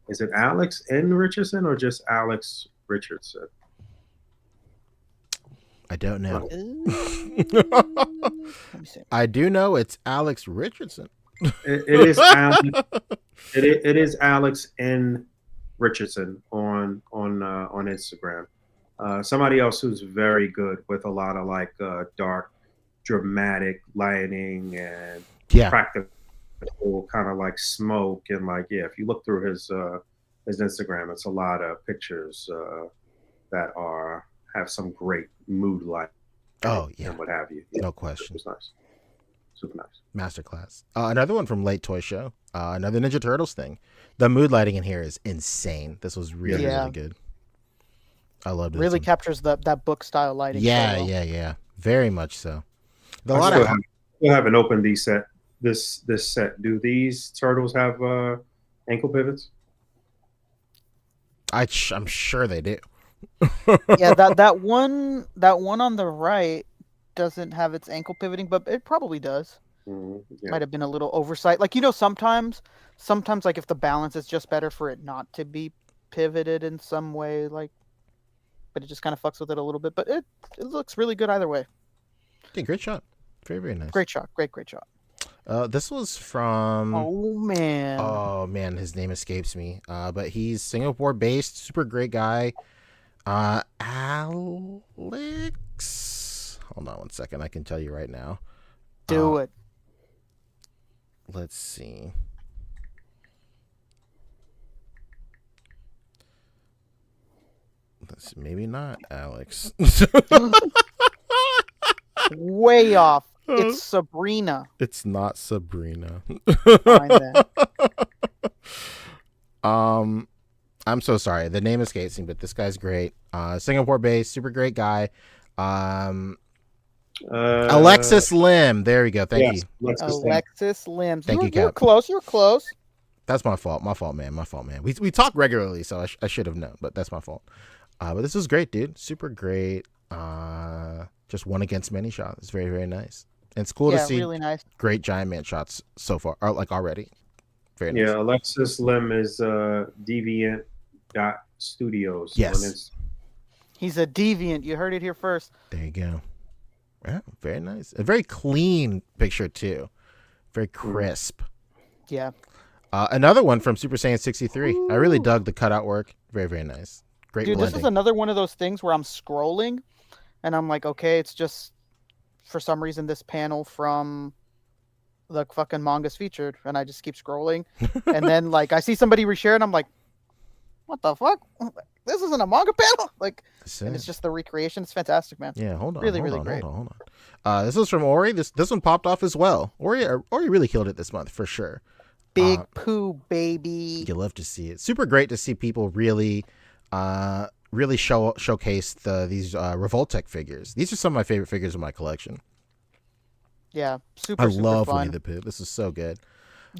Is it Alex N. Richardson or just Alex Richardson? I don't know. Let me see. I do know it's Alex Richardson. It is Alex. It is Alex N. Richardson on Instagram. Somebody else who's very good with a lot of like dark, dramatic lighting and practical kind of like smoke and like if you look through his Instagram, it's a lot of pictures that have some great mood light. Oh yeah, and what have you. No question. It was nice. Super nice. Masterclass. Another one from Late Toy Show. Another Ninja Turtles thing. The mood lighting in here is insane. This was really, really good. I loved it. Really captures that book style lighting. Yeah, so well. yeah. Very much so. I still haven't opened this set. Do these turtles have ankle pivots? I'm sure they do. Yeah, that one on the right doesn't have its ankle pivoting, but it probably does. Might have been a little oversight. Like, sometimes like if the balance is just better for it not to be pivoted in some way, like, but it just kind of fucks with it a little bit. But it looks really good either way. Yeah, great shot. Very, very nice. Great shot. Great shot. This was from. Oh man, his name escapes me. But he's Singapore based, super great guy. Alex. Hold on one second. I can tell you right now. Do it. Let's see. Maybe not Alex. Way off. It's Sabrina. It's not Sabrina. Fine then. I'm so sorry. The name escapes me, but this guy's great. Singapore based, super great guy. Alexis Lim. There we go. Thank you. Alexis Lim. Thank you, You're Cap. close. You're close. That's my fault. My fault, man. We talk regularly, so I should have known, but that's my fault. But this was great, dude. Super great. Just one against many shot. It's very, very nice. And it's cool to see really nice. Great giant man shots so far, or like already. Very nice. Yeah, Alexis Lim is Deviant.studios. Yes. He's a deviant. You heard it here first. There you go. Yeah, very nice. A very clean picture too. Very crisp. Yeah. Another one from Super Saiyan 63. I really dug the cutout work. Very, very nice. Great Dude, blending. this is another one of those things where I'm scrolling and I'm like, okay, it's just for some reason this panel from the fucking manga's featured, and I just keep scrolling. And then like I see somebody reshare and I'm like, what the fuck? This isn't a manga panel? Like, and it's just the recreation. It's fantastic, man. Yeah, hold on. Really, hold really on, great. Hold on. This was from Ori. This one popped off as well. Ori really killed it this month for sure. Big poo, baby. You love to see it. Super great to see people really showcase these Revoltech figures. These are some of my favorite figures in my collection. Yeah, super. I love fun. Winnie the Pooh. This is so good.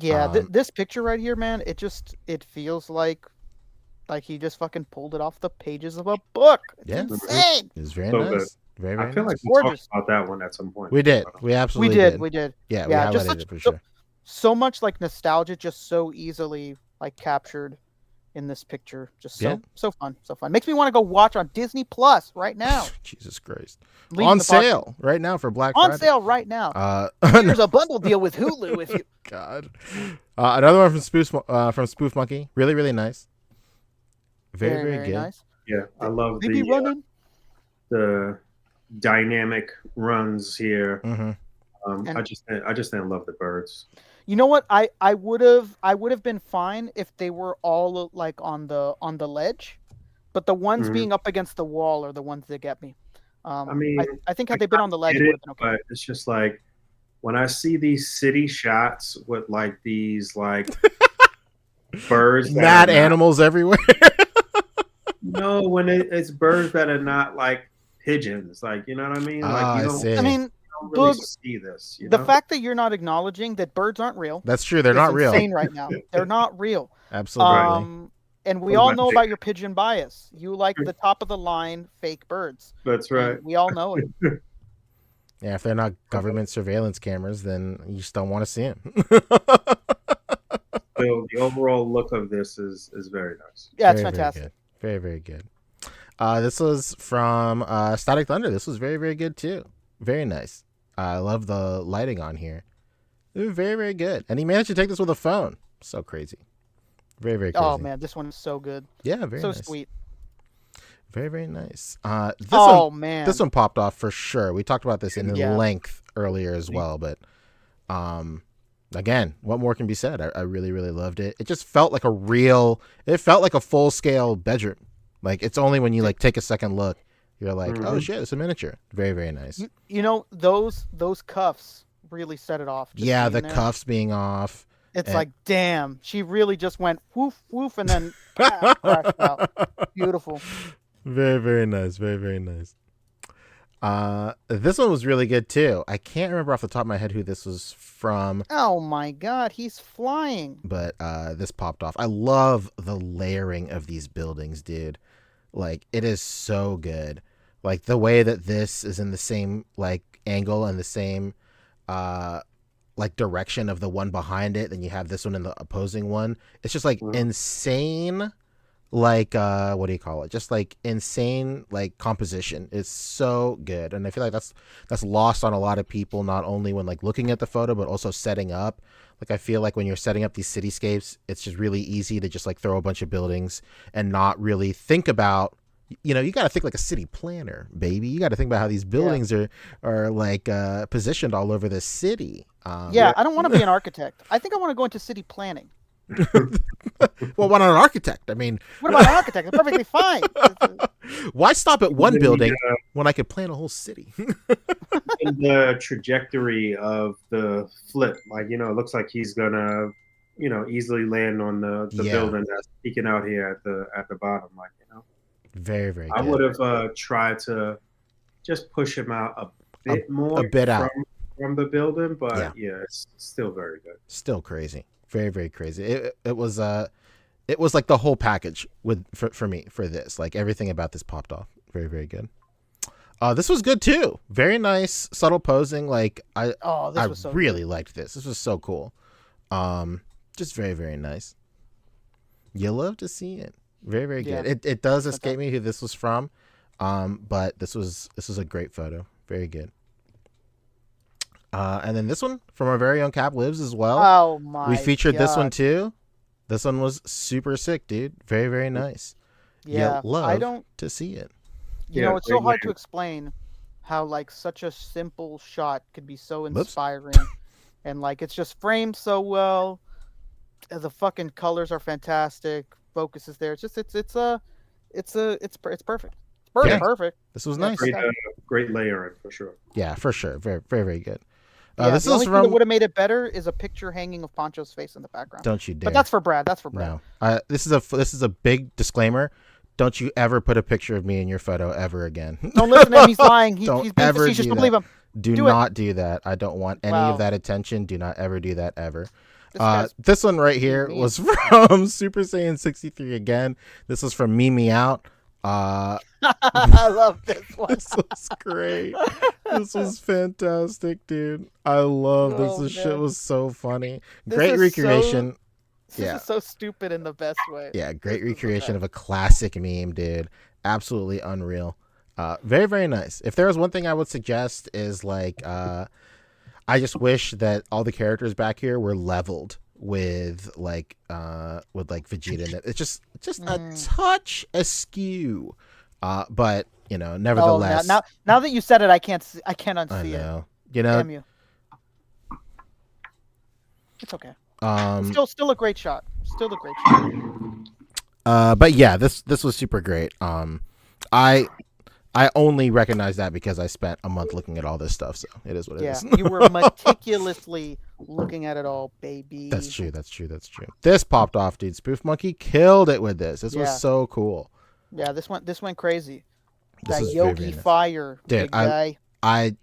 Yeah, this picture right here, man. It feels like Like he just fucking pulled it off the pages of a book. It's Yeah. insane. It's very So nice. good. Very, very I feel nice. like we Gorgeous. talked about that one at some point. We did. We absolutely did. We did. Yeah, we Yeah, highlighted just such, it for sure. so much like nostalgia, just so easily like captured in this picture. Just Yeah. so fun, so fun. Makes me want to go watch on Disney Plus right now. Jesus Christ. Leaving On the podcast. sale right now for Black On Friday. sale right now. No, Here's a bundle deal with Hulu if you. God. Another one from Spoof Monkey. Really, really nice. Very, very good. nice. Yeah, I love They be running. the dynamic runs here. Mm-hmm. I just didn't love the birds. You know what? I would have been fine if they were all like on the ledge, but the ones Mhm. being up against the wall are the ones that get me. I mean, I think had they been on the ledge, it get would it, have been okay. but it's just like when I see these city shots with like these like birds, that Mad are not- animals everywhere. No, when it's birds that are not like pigeons, like you know what I mean? Like I you don't, see. I mean, you don't really Boog, see this. You the know? fact that you're not acknowledging that birds aren't real. That's true. They're is not real. insane right now. They're not real. Absolutely. And we all know about your pigeon bias. You like the top of the line fake birds. That's And right. we all know it. Yeah, if they're not government surveillance cameras, then you just don't want to see them. So the overall look of this is very nice. Yeah, it's Very, fantastic. Very, very good. This was from Static Thunder. This was very, very good too. Very nice. I love the lighting on here. It was very, very good. And he managed to take this with a phone. So crazy. Very, very crazy. Oh man, this one is so good. Yeah, very So nice. sweet. Very, very nice. Man. This one popped off for sure. We talked about this in Yeah. length earlier as well, but again, what more can be said? I really, really loved it. It just felt like it felt like a full scale bedroom. Like it's only when you like take a second look, you're like, oh shit, it's a miniature. Very, very nice. You know, those cuffs really set it off. Just Yeah, being the there. cuffs being off. It's and- like, damn, she really just went woof woof and then crashed out. Beautiful. Very, very nice. Very, very nice. This one was really good too. I can't remember off the top of my head who this was from, Oh my god, he's flying. but this popped off. I love the layering of these buildings, dude. Like it is so good. Like the way that this is in the same like angle and the same like direction of the one behind it, then you have this one in the opposing one. It's just like insane, like what do you call it? Just like insane like composition. It's so good. And I feel like that's lost on a lot of people, not only when like looking at the photo, but also setting up. Like I feel like when you're setting up these cityscapes, it's just really easy to just like throw a bunch of buildings and not really think about, you know, you got to think like a city planner, baby. You got to think about how these buildings are like positioned all over the city. Yeah, I don't want to be an architect. I think I want to go into city planning. Well, why not an architect? I mean, What about an architect? It's perfectly fine. why stop at one Then, building when I could plan a whole city? in the trajectory of the flip, like it looks like he's gonna, easily land on the Yeah. building that's peeking out here at the bottom, like Very, very good. I would have tried to just push him out a bit more, bit out. from the building, but Yeah. yeah, it's still very good. Still crazy. Very, very crazy. It was like the whole package for me for this. Like everything about this popped off. Very, very good. This was good too. Very nice, subtle posing. Like This was so really liked this. This was so cool. Just very, very nice. You love to see it. Very, very good. Yeah. It does escape me who this was from. But this was a great photo. Very good. And then this one from our very own Cap Lives as well. Oh my! We featured this one God. too. This one was super sick, dude. Very, very nice. Yeah, love I don't. to see it. You Yeah, know, it's so great hard to layer. explain how like such a simple shot could be so Whoops. inspiring, and like it's just framed so well. The fucking colors are fantastic. Focus is there. It's just it's perfect. It's perfect. Yeah. Perfect. This was Yeah, nice. Great layering for sure. Yeah, for sure. Very, very, very good. Yeah, This the is only thing that from. would have made it better is a picture hanging of Poncho's face in the background. Don't you dare. But that's for Brad. That's for Brad. No. This is a big disclaimer. Don't you ever put a picture of me in your photo ever again. Don't listen to him. He's lying. Don't He's being ever facetious. do Don't that. believe him. Do Do it. not do that. I don't want any Wow. of that attention. Do not ever do that ever. This one right here was from Super Saiyan 63 again. This was from Mimi Out. I love this one. This was great. This was fantastic, dude. I love this. This shit was so funny. Great recreation. This is so stupid in the best way. Yeah, great recreation of a classic meme, dude. Absolutely unreal. Very, very nice. If there was one thing I would suggest is like, I just wish that all the characters back here were leveled with like Vegeta in it. It's just a touch askew. But you know, nevertheless. Oh, now that you said it, I can't unsee I know. it. You know. Damn you. It's okay. Still a great shot. Still a great shot. But yeah, this was super great. I only recognize that because I spent a month looking at all this stuff, so it is what it is. Yeah, you were meticulously looking at it all, baby. That's true. This popped off, dude. Spoof Monkey killed it with this. This was so cool. Yeah, this went crazy. This that Yogi Fire, dude. Big guy. I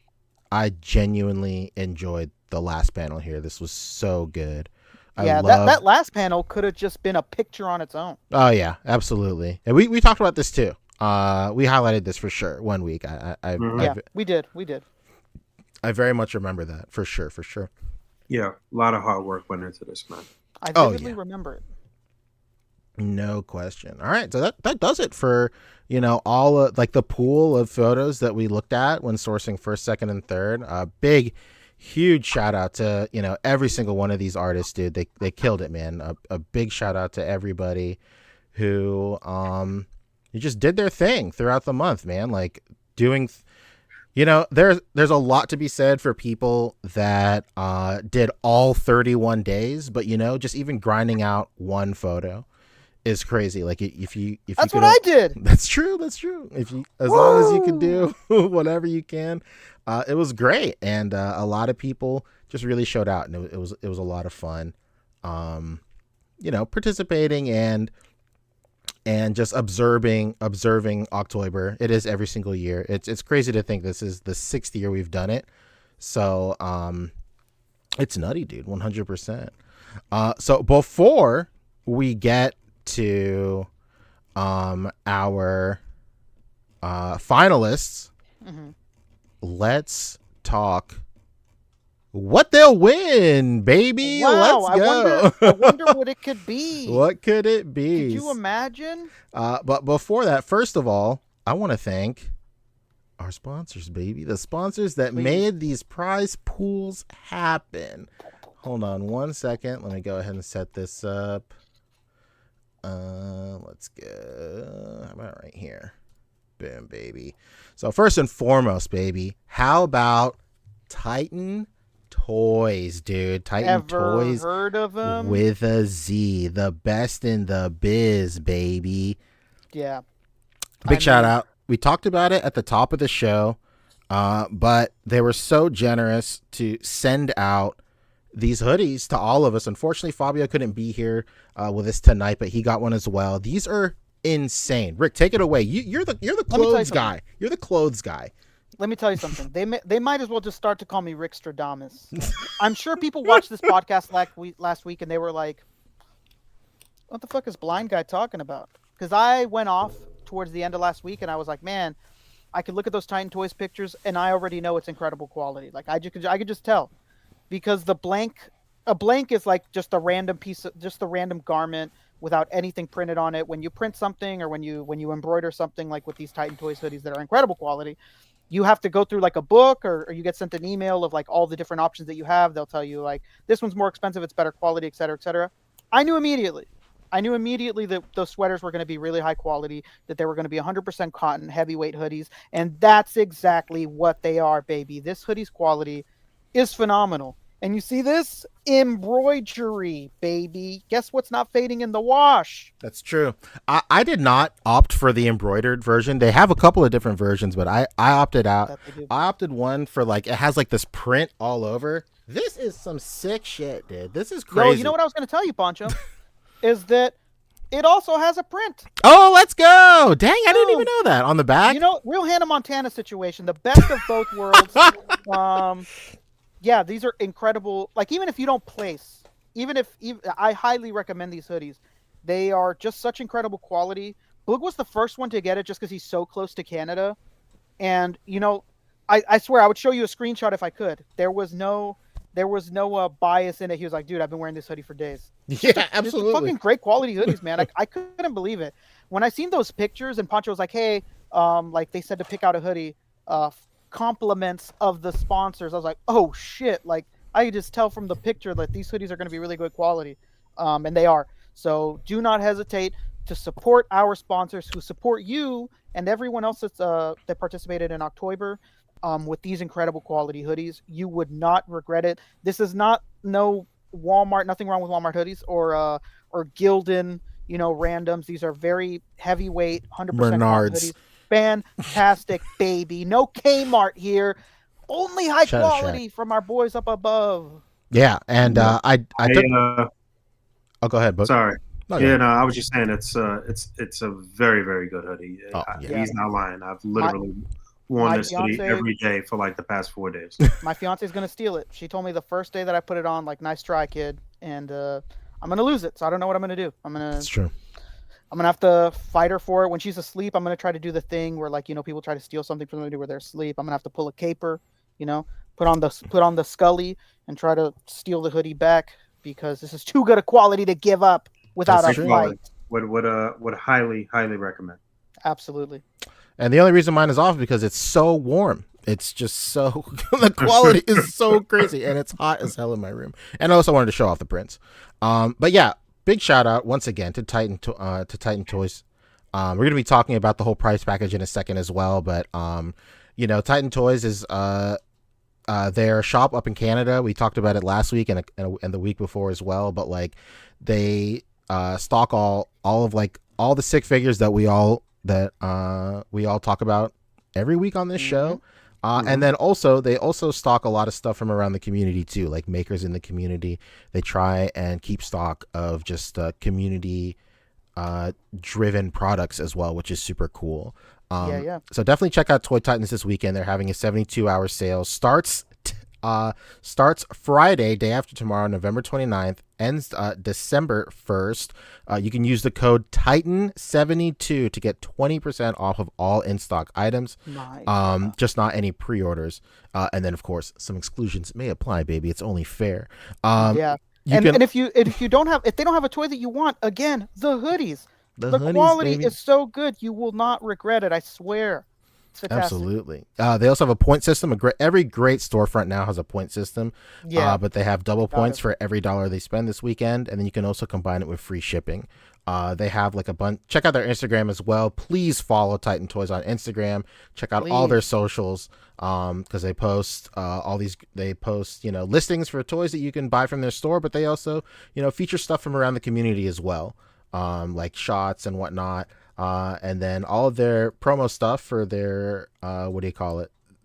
genuinely enjoyed the last panel here. This was so good. That last panel could have just been a picture on its own. Oh yeah, absolutely. And we talked about this too. We highlighted this for sure one week. We did. I very much remember that for sure. Yeah, a lot of hard work went into this, man. I vividly remember it. No question. All right, so that does it for all like the pool of photos that we looked at when sourcing first, second, and third. Huge shout out to every single one of these artists, dude. They killed it, man. A big shout out to everybody who you just did their thing throughout the month, man. Like doing, there's a lot to be said for people that did all 31 days, but just even grinding out one photo is crazy. Like if that's what I did. That's true. As long as you can do whatever you can, it was great, and a lot of people just really showed out, and it was a lot of fun, participating and just observing OcTOYber. It is every single year. It's crazy to think this is the 6th year we've done it. So it's nutty, dude. 100%. So before we get to our finalists, let's talk what they'll win, baby. Wow, Let's go. I wonder what it could be. What could it be? Could you imagine? But before that, first of all, I want to thank our sponsors, baby. The sponsors that made these prize pools happen. Hold on one second. Let me go ahead and set this up. Let's go. How about right here? Boom, baby. So first and foremost, baby, how about Titan Toys, dude? Titan Toys. Heard of them? With a Z, the best in the biz, baby. Yeah. Big shout out. We talked about it at the top of the show, but they were so generous to send out these hoodies to all of us. Unfortunately, Fabio couldn't be here with us tonight, but he got one as well. These are insane. Rick, take it away. You're the clothes guy. You're the clothes guy. Let me tell you something. They might as well just start to call me Rick Stradamus. I'm sure people watched this podcast last week and they were like, what the fuck is blind guy talking about? Because I went off towards the end of last week and I was like, man, I could look at those Titan Toys pictures and I already know it's incredible quality. Like I could just tell, because a blank is like just a random random garment without anything printed on it. When you print something or when you embroider something like with these Titan Toys hoodies that are incredible quality, you have to go through like a book or you get sent an email of like all the different options that you have. They'll tell you like, this one's more expensive, it's better quality, et cetera, et cetera. I knew immediately that those sweaters were going to be really high quality, that they were going to be 100% cotton, heavyweight hoodies. And that's exactly what they are, baby. This hoodie's quality is phenomenal. And you see this embroidery, baby. Guess what's not fading in the wash? That's true. I did not opt for the embroidered version. They have a couple of different versions, but I opted out. I opted one for like, it has like this print all over. This is some sick shit, dude. This is crazy. Yo, you know what I was going to tell you, Poncho? Is that it also has a print. Oh, let's go. Dang, I didn't even know that. On the back? You know, real Hannah Montana situation. The best of both worlds. Yeah, these are incredible. Like, even if you don't place I highly recommend these hoodies. They are just such incredible quality. Boog was the first one to get it just because he's so close to Canada. And I swear I would show you a screenshot if I could. There was no bias in it. He was like, dude, I've been wearing this hoodie for days. Yeah, absolutely. It's fucking great quality hoodies, man. I couldn't believe it. When I seen those pictures and Pancho was like, hey, like they said to pick out a hoodie, compliments of the sponsors. I was like, oh shit. Like I could just tell from the picture that these hoodies are going to be really good quality. And they are. So do not hesitate to support our sponsors who support you and everyone else that participated in OcTOYber with these incredible quality hoodies. You would not regret it. This is not no Walmart, nothing wrong with Walmart hoodies or Gildan, randoms. These are very heavyweight, 100% Menards. hoodies. Fantastic, baby. No Kmart here. Only high quality from our boys up above. Yeah, and I took. Oh, go ahead, Boog. Sorry. No, Yeah, no, I was just saying it's a very, very good hoodie. Oh, yeah. He's not lying. I've literally worn this hoodie every day for like the past 4 days. My fiance's gonna steal it. She told me the first day that I put it on, like, nice try, kid, and I'm gonna lose it. So I don't know what I'm gonna do. That's true. I'm gonna have to fight her for it when she's asleep. I'm gonna try to do the thing where, like, people try to steal something from them where they're asleep. I'm gonna have to pull a caper, put on the Scully and try to steal the hoodie back because this is too good a quality to give up without That's a true. fight. Would highly, highly recommend. Absolutely. And the only reason mine is off is because it's so warm. It's just so the quality is so crazy, and it's hot as hell in my room. And I also wanted to show off the prints. But yeah, big shout out once again to Titan Toys. We're gonna be talking about the whole price package in a second as well. But Titan Toys is their shop up in Canada. We talked about it last week and the week before as well. But like they stock all of like all the sick figures that we all talk about every week on this show. And then they also stock a lot of stuff from around the community too, like makers in the community. They try and keep stock of just community driven products as well, which is super cool. So definitely check out Toy Titans this weekend. They're having a 72-hour sale. Starts Friday, day after tomorrow, November 29th, ends December 1st. You can use the code Titan72 to get 20% off of all in-stock items. Just not any pre-orders. And then, of course, some exclusions may apply, baby. It's only fair. And if they don't have a toy that you want, again, the hoodies. The hoodies, quality baby. is so good, you will not regret it. I swear. It's fantastic. Absolutely. They also have a point system. Every great storefront now has a point system. Yeah. But they have double points for every dollar they spend this weekend, and then you can also combine it with free shipping. They have like a bunch. Check out their Instagram as well. Please follow Titan Toys on Instagram. Check out all their socials because they post listings for toys that you can buy from their store, but they also feature stuff from around the community as well, like shots and whatnot. And then all of their promo stuff for their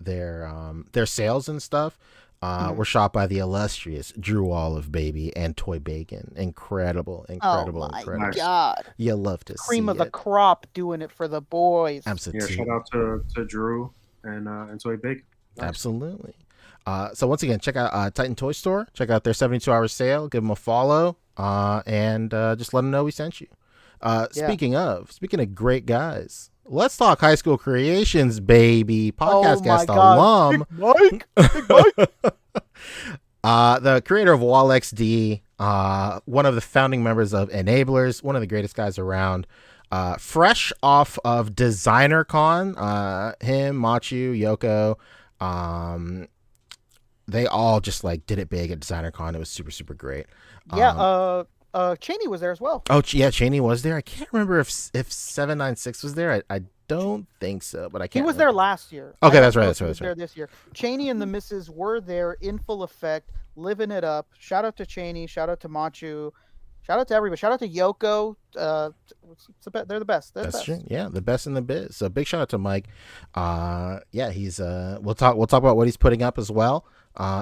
their sales and stuff were shot by the illustrious Drew Olive, baby, and Toy Bacon. Incredible. Oh my God. You love to Cream see of the crop doing it for the boys. Absolutely. Yeah, shout out to Drew and Toy Bacon. Nice. Absolutely. So once again, check out Titan Toy Store. Check out their 72-hour sale. Give them a follow, and just let them know we sent you. Speaking of great guys, let's talk high school creations, baby. Podcast guest alum, Big Mike. the creator of Wall XD, one of the founding members of Enablers, one of the greatest guys around. Fresh off of Designer Con, him, Machu, Yoko, they all just like did it big at Designer Con. It was super, super great. Cheney was there as well. Oh, yeah, Cheney was there. I can't remember if 796 was there. I don't think so, but I can't. He was there last year. Okay, that's right. He was there this year. Cheney and the missus were there in full effect, living it up. Shout out to Cheney. Shout out to Machu. Shout out to everybody. Shout out to Yoko. They're the best. That's true. Yeah, the best in the biz. So big shout out to Mike. He's we'll talk about what he's putting up as well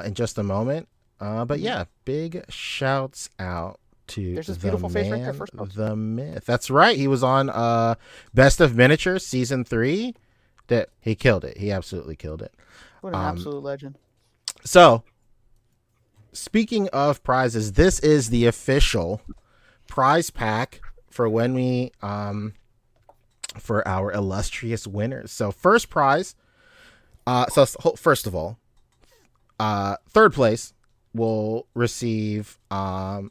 in just a moment. But yeah, big shouts out to There's this beautiful face right there, first post. The myth. That's right. He was on Best of Miniatures season 3. He killed it. He absolutely killed it. What an absolute legend. So speaking of prizes, this is the official prize pack for when we for our illustrious winners. So first prize, first of all, third place will receive a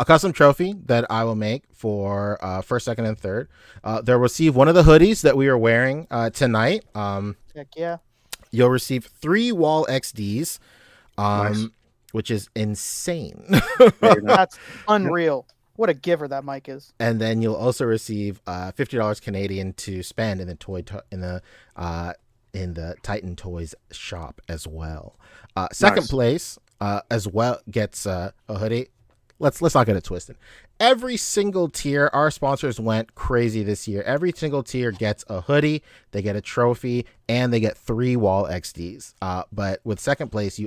custom trophy that I will make for first, second, and third. They'll receive one of the hoodies that we are wearing tonight. Heck yeah. You'll receive 3 wall XDs, Nice. which is insane. That's unreal. What a giver that Mike is. And then you'll also receive $50 Canadian to spend in the in the Titan Toys shop as well. Second Nice. place as well gets a hoodie. Let's not get it twisted. Every single tier, our sponsors went crazy this year. Every single tier gets a hoodie, they get a trophy, and they get 3 wall XDs. But with second place,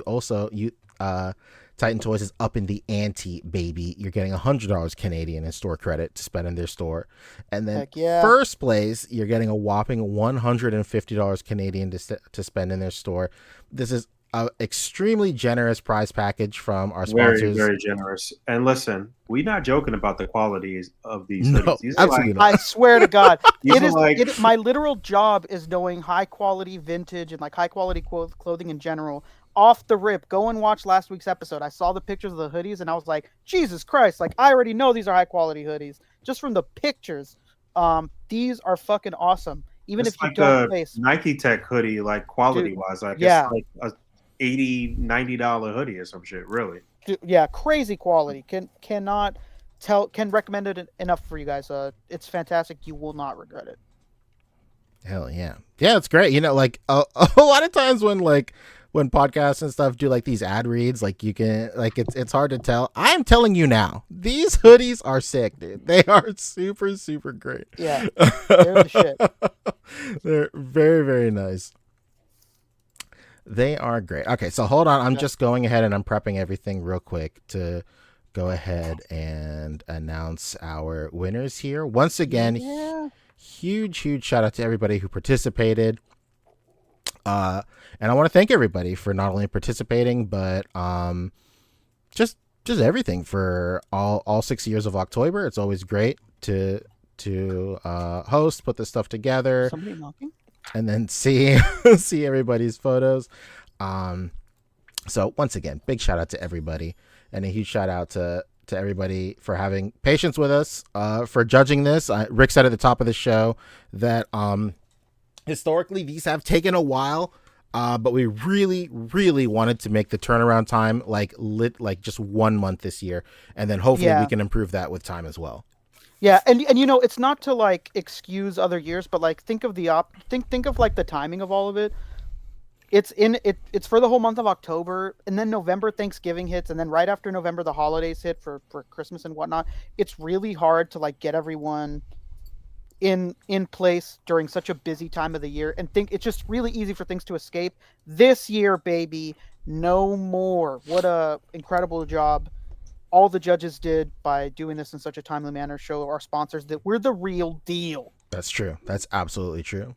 Titan Toys is up in the ante, baby. You're getting $100 Canadian in store credit to spend in their store. And then Heck yeah. first place, you're getting a whopping $150 Canadian to spend in their store. This is an extremely generous prize package from our Very, sponsors. very generous. And listen, we're not joking about the qualities of these No, hoodies. These are absolutely like, not. I swear to God, These are like- my literal job is knowing high quality vintage and like high quality clothing in general. Off the rip, go and watch last week's episode. I saw the pictures of the hoodies and I was like, Jesus Christ, like I already know these are high quality hoodies just from the pictures. These are fucking awesome. Even it's if you like don't a face. Nike Tech hoodie, like quality wise, like yeah. it's like a $80-$90 hoodie or some shit, really. Yeah, crazy quality. Can recommend it enough for you guys. It's fantastic. You will not regret it. Hell yeah. Yeah, it's great. You know, like a lot of times when podcasts and stuff do like these ad reads, like you can it's hard to tell. I'm telling you now, these hoodies are sick, dude. They are super, super great. Yeah, they're the shit. They're very, very nice. They are great. Okay, so hold on. I'm just going ahead and I'm prepping everything real quick to go ahead and announce our winners here. Once again, huge shout out to everybody who participated. And I want to thank everybody for not only participating, but just everything for all 6 years of OcTOYber. It's always great to host, put this stuff together. Somebody knocking? And then see everybody's photos. So once again, big shout out to everybody, and a huge shout out to everybody for having patience with us, for judging this. Rick said at the top of the show that historically these have taken a while, but we really wanted to make the turnaround time like just 1 month this year, and then hopefully we can improve that with time as well. Yeah, and you know, it's not to like excuse other years, but like think of think of like the timing of all of it. It's for the whole month of October, and then November Thanksgiving hits, and then right after November the holidays hit for Christmas and whatnot. It's really hard to like get everyone in place during such a busy time of the year, and it's just really easy for things to escape. This year, baby, no more. What a incredible job all the judges did by doing this in such a timely manner. Show our sponsors that we're the real deal. That's true. That's absolutely true.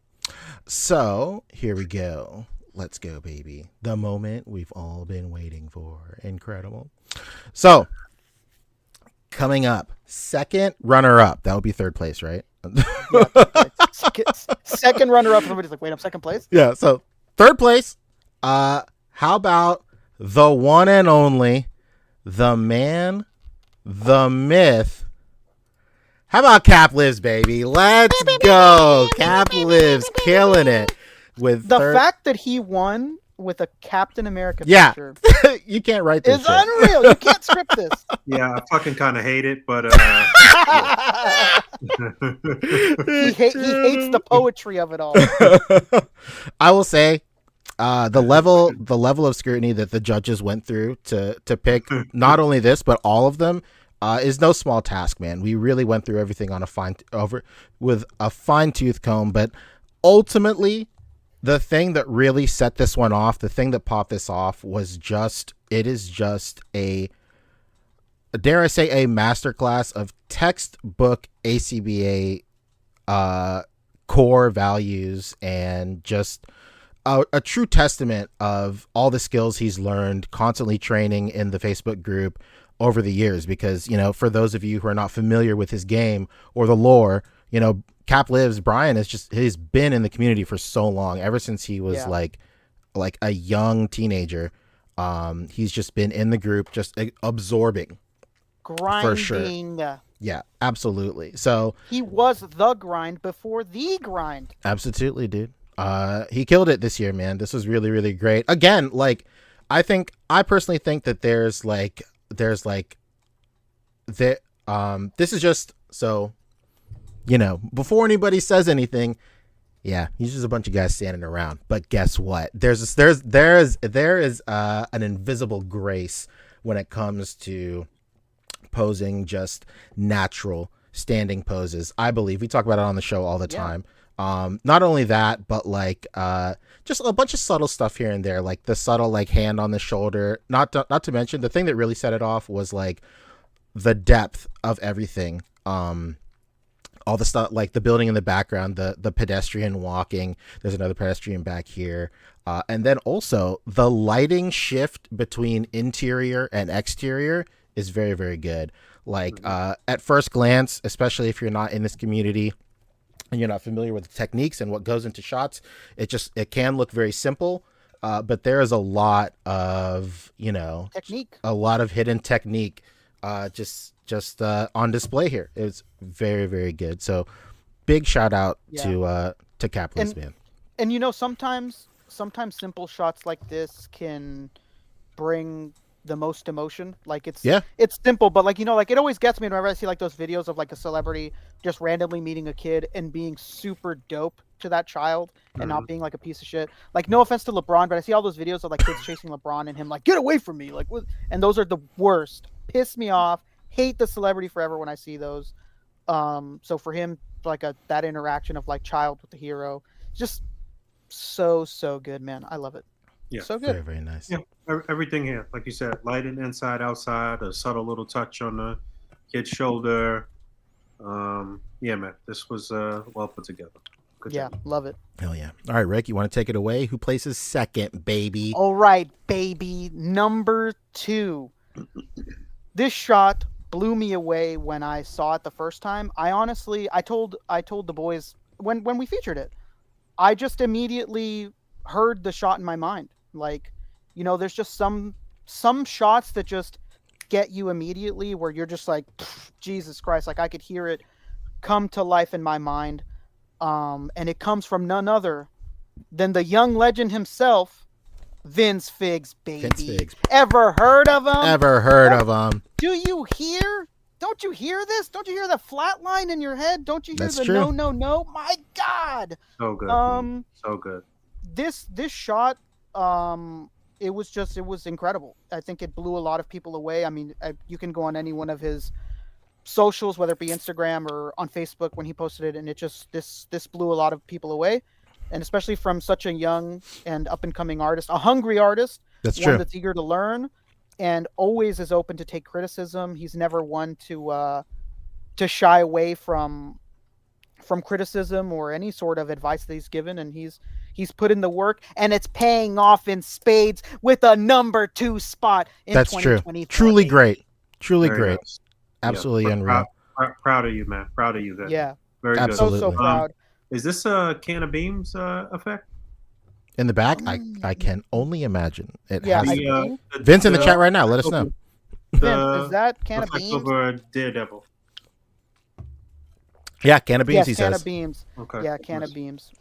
So here we go. Let's go, baby. The moment we've all been waiting for. Incredible. So coming up, second runner-up. That would be third place, right? Second runner-up. Everybody's like, wait, I'm second place? Yeah, so third place. How about the one and only, the man, the myth. How about Cap Lives, baby? Let's go. Cap Lives, killing it. With the fact that he won with a Captain America yeah. picture. You can't write this. It's unreal. You can't script this. Yeah, I fucking kind of hate it, but he hates the poetry of it all. I will say, the level of scrutiny that the judges went through to pick not only this but all of them is no small task, man. We really went through everything on with a fine-tooth comb, but ultimately the thing that really set this one off, the thing that popped this off was it is just a masterclass of textbook A.C.B.A. Core values and just a true testament of all the skills he's learned, constantly training in the Facebook group over the years. Because, you know, for those of you who are not familiar with his game or the lore, you know, Cap Lives, Brian he's been in the community for so long, ever since he was like a young teenager. He's just been in the group, just absorbing. Grinding. For sure. Yeah, absolutely. So he was the grind before the grind. Absolutely, dude. He killed it this year, man. This was really, really great. Again, like, I personally think that this is just so, you know, before anybody says anything, yeah, he's just a bunch of guys standing around. But guess what? There is an invisible grace when it comes to posing just natural standing poses. I believe we talk about it on the show all the time. Not only that, but like just a bunch of subtle stuff here and there, like the subtle like hand on the shoulder. Not to mention the thing that really set it off was like the depth of everything. All the stuff like the building in the background, the pedestrian walking. There's another pedestrian back here. And then also the lighting shift between interior and exterior is very, very good. Like at first glance, especially if you're not in this community and you're not familiar with the techniques and what goes into shots, it can look very simple. But there is a lot of, you know, technique, a lot of hidden technique just on display here. It's very, very good. So big shout out to Kaplan's, man. And you know, sometimes simple shots like this can bring the most emotion. Like it's simple, but like, you know, like it always gets me whenever I see like those videos of like a celebrity just randomly meeting a kid and being super dope to that child and not being like a piece of shit. Like, no offense to LeBron, but I see all those videos of like kids chasing LeBron and him like, get away from me, like what? And those are the worst. Piss me off. Hate the celebrity forever when I see those. So for him, like that interaction of like child with the hero, just so good, man. I love it. Yeah, so good. Very, very nice. Yeah, everything here, like you said, lighting inside, outside, a subtle little touch on the kid's shoulder. Yeah, man, this was well put together. Good job. Love it. Hell yeah. All right, Rick, you want to take it away? Who places second, baby? All right, baby. Number 2. This shot blew me away when I saw it the first time. I told the boys when we featured it, I just immediately heard the shot in my mind. Like, you know, there's just some shots that just get you immediately where you're just like, Jesus Christ, like I could hear it come to life in my mind. And it comes from none other than the young legend himself, Vince Figs, baby. Vince Figs. Ever heard of him? Ever heard of him? Do you hear? Don't you hear this? Don't you hear the flat line in your head? Don't you hear That's the true. no? My God. So good. So good. This shot, it was incredible. I think it blew a lot of people away. I mean, you can go on any one of his socials, whether it be Instagram or on Facebook when he posted it, and it just this blew a lot of people away, and especially from such a young and up and coming artist, a hungry artist. That's one true. That's eager to learn and always is open to take criticism. He's never one to shy away from criticism or any sort of advice that he's given, and he's put in the work, and it's paying off in spades with a number 2 spot in 2023. True. Truly great. Truly Very great. nice. Absolutely Yeah, unreal. Proud of you, man. Proud of you. Guys. Yeah. Very Absolutely. So proud. Is this a can of beans effect? In the back, I can only imagine. It Yeah, has I to be. think. Vince in the chat right now. Let us know. Vince, is that can of effect beans? over Daredevil. Yeah, can of beans. Yes, he can says. of beans. Okay. Yeah, can of beans.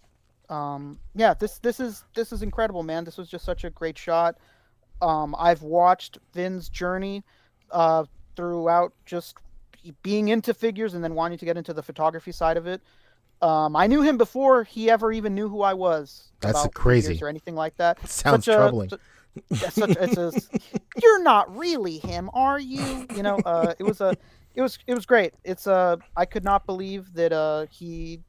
Yeah, this is incredible, man. This was just such a great shot. I've watched Vin's journey throughout just being into figures and then wanting to get into the photography side of it. I knew him before he ever even knew who I was. That's about crazy. figures or anything like that. Sounds troubling. You're not really him, are you? You know, it was great. I could not believe that he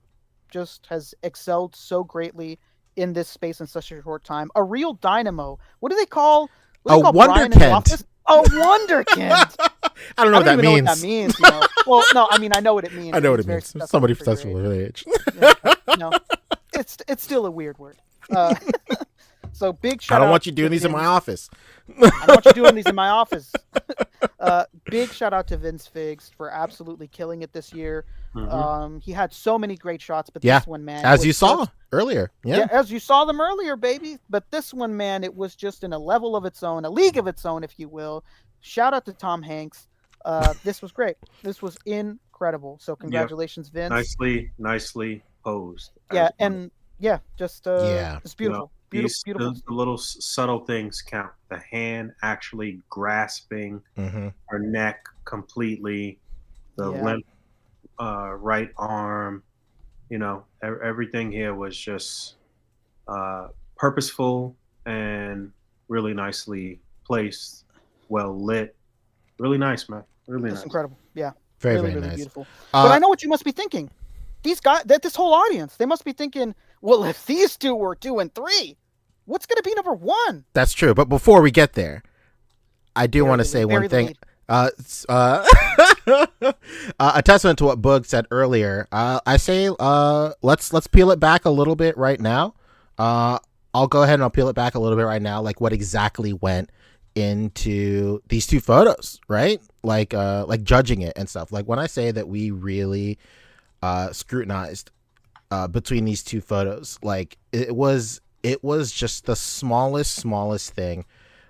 just has excelled so greatly in this space in such a short time. A real dynamo. What do they call? A wonderkind. A wonderkind. I don't know what that even means. know what that means. You know? Well, no, I mean I know what it means. I know what it very means. successful Somebody figure successful eight. at age. Yeah, no, it's still a weird word. So big I shout don't out want you to doing these in my Vince. office. I don't want you doing these in my office. Big shout out to Vince Figs for absolutely killing it this year. He had so many great shots, but Yeah, this one, man, as was you saw just- earlier. yeah, Yeah. as you saw them earlier, baby. But this one, man, it was just in a level of its own, a league of its own, if you will. Shout out to Tom Hanks. This was great. This was incredible. So congratulations, Vince. Nicely posed. Yeah, as well. and yeah, just Yeah. it's beautiful. These Beautiful. the little subtle things count. The hand actually grasping Mm-hmm. her neck completely, the Yeah. limp right arm. Everything here was just purposeful and really nicely placed, well lit. Really nice, man. Really It's nice. incredible. Yeah. Very, really, very really nice. beautiful. But I know what you must be thinking. These guys, this whole audience, they must be thinking, well, if these two were 2 and 3, what's going to be number 1? That's true. But before we get there, I do want to say Bury one the thing. lead. A testament to what Boog said earlier. I say let's peel it back a little bit right now. I'll go ahead and I'll peel it back a little bit right now, like what exactly went into these two photos, right? Like judging it and stuff. Like when I say that we really scrutinized between these two photos, like it was just the smallest thing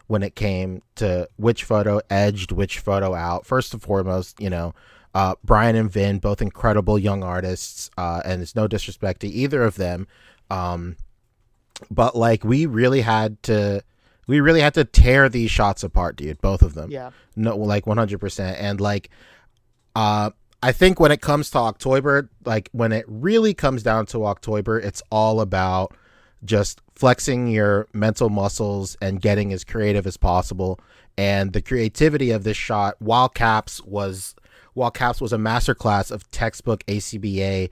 when it came to which photo edged which photo out. First and foremost, Brian and Vin, both incredible young artists, and it's no disrespect to either of them, but like we really had to tear these shots apart, dude, both of them. Yeah. No, like 100%. And like I think when it comes to OcTOYber, like when it really comes down to OcTOYber, it's all about just flexing your mental muscles and getting as creative as possible. And the creativity of this shot, while Caps was a masterclass of textbook A.C.B.A,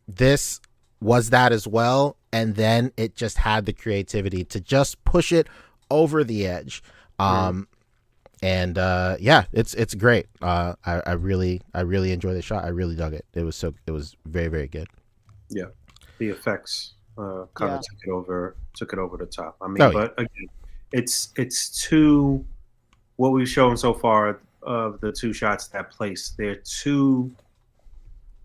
this was that as well. And then it just had the creativity to just push it over the edge. And it's great. I really enjoy the shot. I really dug it. It was very, very good. Yeah, the effects kind of took it over the top. I mean, but again, it's two. What we've shown so far of the two shots that place, they're two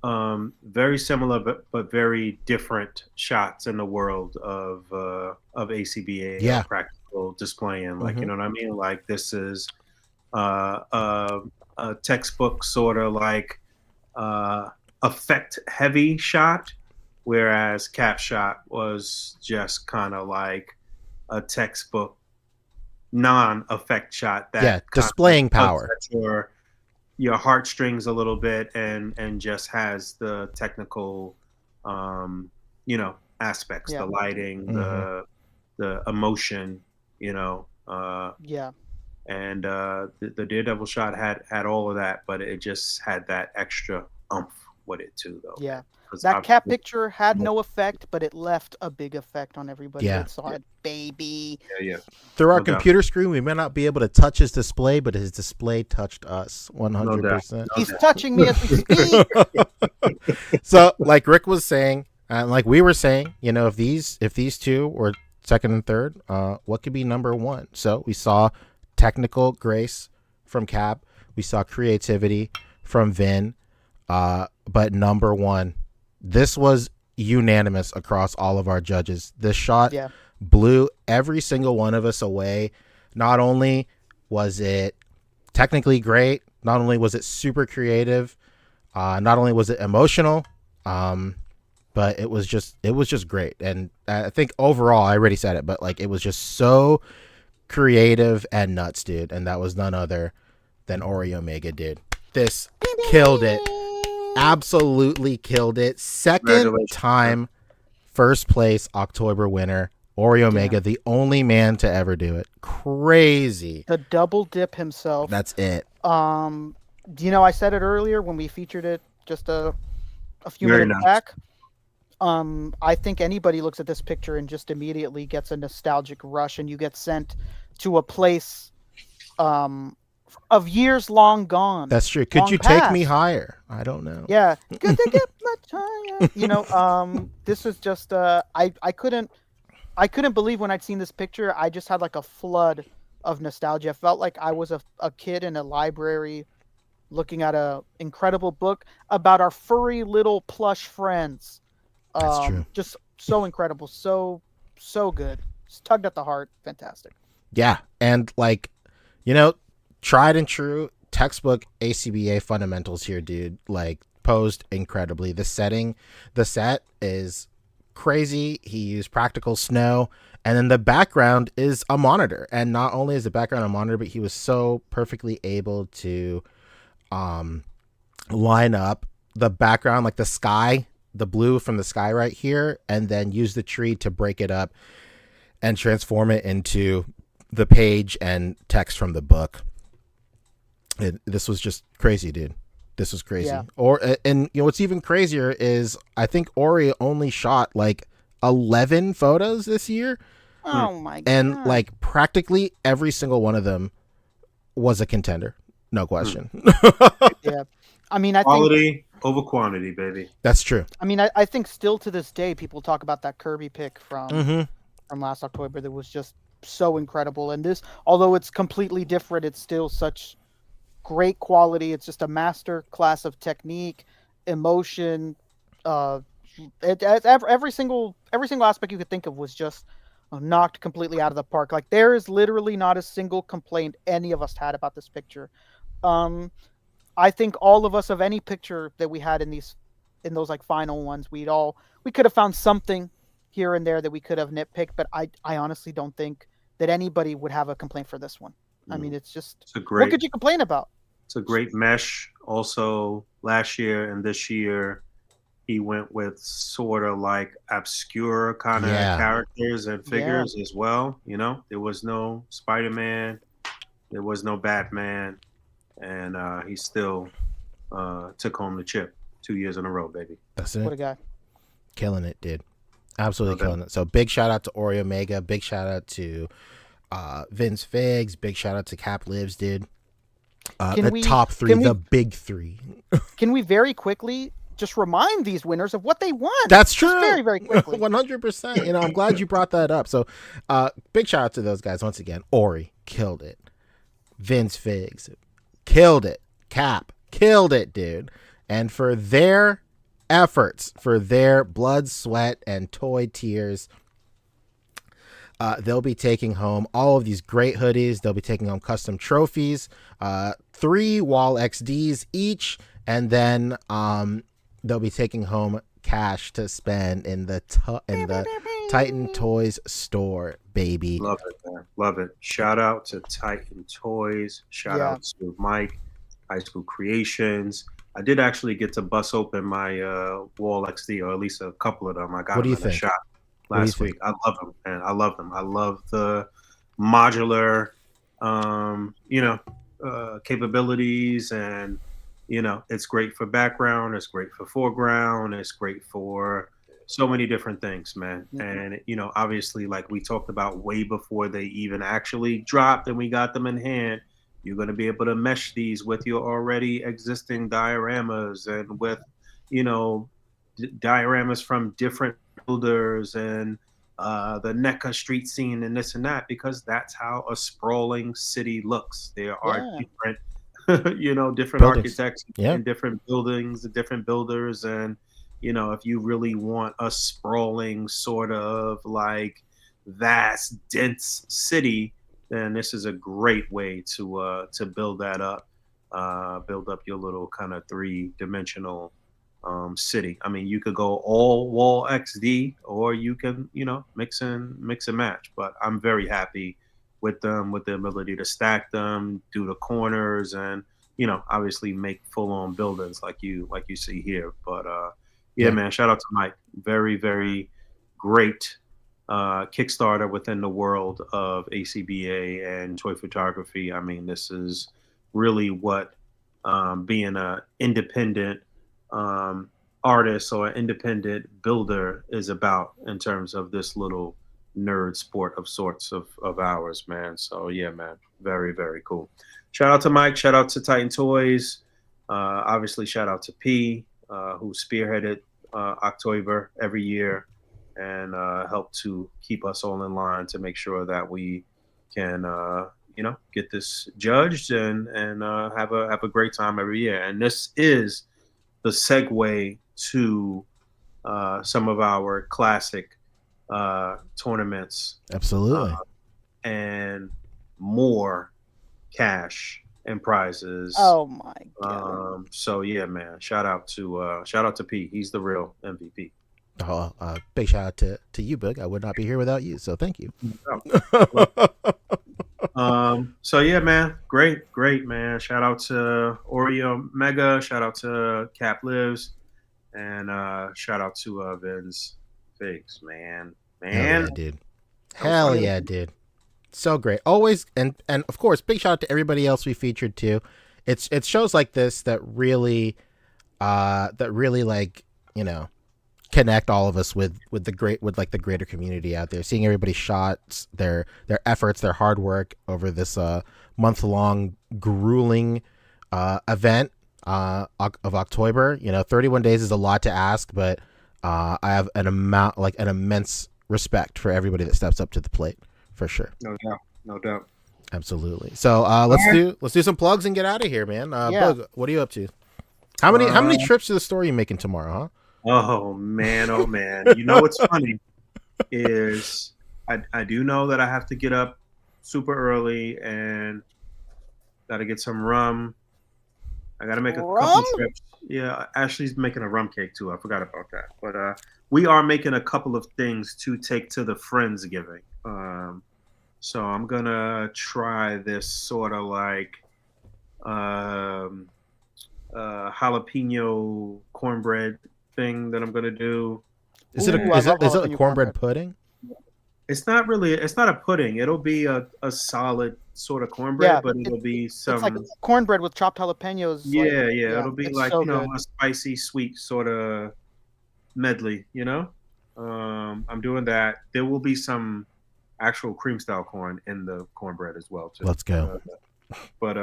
very similar but very different shots in the world of A.C.B.A. Yeah. Practical displaying. Like, you know what I mean? Like this is a textbook sort of like effect heavy shot, whereas Cap shot was just kind of like a textbook non-effect shot that displaying power, your heartstrings a little bit, and just has the technical aspects, the lighting, the emotion, and the Daredevil shot had all of that, but it just had that extra oomph with it too, though. Yeah. That Cap picture had no effect, but it left a big effect on everybody that saw it, baby. Yeah. Through our computer screen, we may not be able to touch his display, but his display touched us 100%. He's touching me as we speak. So, like Rick was saying, and like we were saying, if these two were second and third, what could be number 1? So we saw technical grace from Cap, we saw creativity from Vin, but number 1. This was unanimous across all of our judges. This shot blew every single one of us away. Not only was it technically great, not only was it super creative, not only was it emotional, but it was just great. And I think overall, I already said it, but like it was just so creative and nuts, dude. And that was none other than Omega, dude. This killed it. Absolutely killed it. Second time first place OcTOYber winner, Omega, the only man to ever do it. Crazy. The double dip himself. That's it. I said it earlier when we featured it just a few minutes back. I think anybody looks at this picture and just immediately gets a nostalgic rush, and you get sent to a place of years long gone. That's true. Could you take me higher? I don't know. Yeah. Could they get much higher? This is just I couldn't I couldn't believe when I'd seen this picture. I just had like a flood of nostalgia. I felt like I was a kid in a library looking at a incredible book about our furry little plush friends. That's true. Just so incredible, so good. Just tugged at the heart. Fantastic. Yeah, and like, you know, tried and true textbook A.C.B.A. fundamentals here, dude. Like, posed incredibly. The set is crazy. He used practical snow, and then the background is a monitor. And not only is the background a monitor, but he was so perfectly able to line up the background, like the sky, the blue from the sky right here, and then use the tree to break it up and transform it into the page and text from the book. This was just crazy, dude. This was crazy. Yeah. And you know what's even crazier is I think Ori only shot like 11 photos this year, Oh my god. and like practically every single one of them was a contender, no question. Yeah. I mean, I think Quality over quantity, baby. That's true. I mean, I think still to this day people talk about that Kirby pick from last October that was just so incredible. And this, although it's completely different, it's still such great quality. It's just a master class of technique, emotion. Every single aspect you could think of was just knocked completely out of the park. Like, there is literally not a single complaint any of us had about this picture. I think all of us, of any picture that we had in those like final ones, we could have found something here and there that we could have nitpicked, but I honestly don't think that anybody would have a complaint for this one. I mean, it's what could you complain about? It's a great mesh. Also, last year and this year, he went with sort of like obscure kind of characters and figures as well. You know, there was no Spider-Man, there was no Batman, and he still took home the chip 2 years in a row, baby. That's it. What a guy. Killing it, dude. Absolutely killing it. So big shout out to Ori Omega. Big shout out to Vince Figs. Big shout out to Cap Lives, dude. Top three, the big three. Can we very quickly just remind these winners of what they won? That's true. Just very, very quickly. 100%. You know, I'm glad you brought that up. So big shout out to those guys once again. Ori killed it. Vince Figs killed it. Cap killed it, dude. And for their efforts, for their blood, sweat, and toy tears, they'll be taking home all of these great hoodies. They'll be taking home custom trophies, 3 wall XDs each, and then they'll be taking home cash to spend in the Titan Toys store, baby. Love it, man. Love it. Shout out to Titan Toys. Shout out to Mike, High School Creations. I did actually get to bust open my Wall XD, or at least a couple of them. I got them in a shot last week. I love them, man. I love them. I love the modular, capabilities, and it's great for background. It's great for foreground. It's great for so many different things, man. And obviously, like we talked about way before they even actually dropped, and we got them in hand. You're going to be able to mesh these with your already existing dioramas, and with, dioramas from different builders, and the NECA street scene, and this and that, because that's how a sprawling city looks. There are different, different architects and different buildings and different builders. And, if you really want a sprawling sort of like vast, dense city, then this is a great way to build that up, build up your little kind of 3-dimensional city. I mean, you could go all wall XD, or you can, mix and match. But I'm very happy with them, with the ability to stack them, do the corners, and obviously make full-on buildings like you see here. But man, shout out to Mike. Very, very great Kickstarter within the world of A.C.B.A. and toy photography. I mean, this is really what being an independent artist or an independent builder is about, in terms of this little nerd sport of sorts of ours, man. So yeah, man, very, very cool. Shout out to Mike. Shout out to Titan Toys. Obviously, shout out to P, who spearheaded OcTOYber every year. and help to keep us all in line to make sure that we can get this judged and have a great time every year. And this is the segue to some of our classic tournaments Absolutely. and more cash and prizes. Oh my god. So yeah, man. Shout out to P. He's the real MVP. Oh, big shout out to you, Boog. I would not be here without you, so thank you. So yeah, man. Great, man. Shout out to Oreo Mega. Shout out to Cap Lives. And shout out to Vince Figs, man. Hell yeah, dude. Hell yeah, dude. So great. Always and of course, big shout out to everybody else we featured too. It's shows like this that really like, connect all of us with the greater community out there. Seeing everybody's shots, their efforts, their hard work over this month-long grueling event of OcTOYber. 31 days is a lot to ask, but I have an immense respect for everybody that steps up to the plate, for sure. No doubt. Absolutely. So let's do some plugs and get out of here, man. Boog, what are you up to? How many trips to the store are you making tomorrow, huh? Oh man. You know what's funny is I do know that I have to get up super early and gotta get some rum. I gotta make a couple trips. Yeah, Ashley's making a rum cake too. I forgot about that. But we are making a couple of things to take to the Friendsgiving. So I'm gonna try this sort of like jalapeno cornbread thing that I'm gonna do. Is it a cornbread pudding? It's not a pudding. It'll be a solid sort of cornbread, but it'll be some. It's like cornbread with chopped jalapenos. Yeah. It'll be like so a spicy, sweet sort of medley. I'm doing that. There will be some actual cream style corn in the cornbread as well too. Let's go. But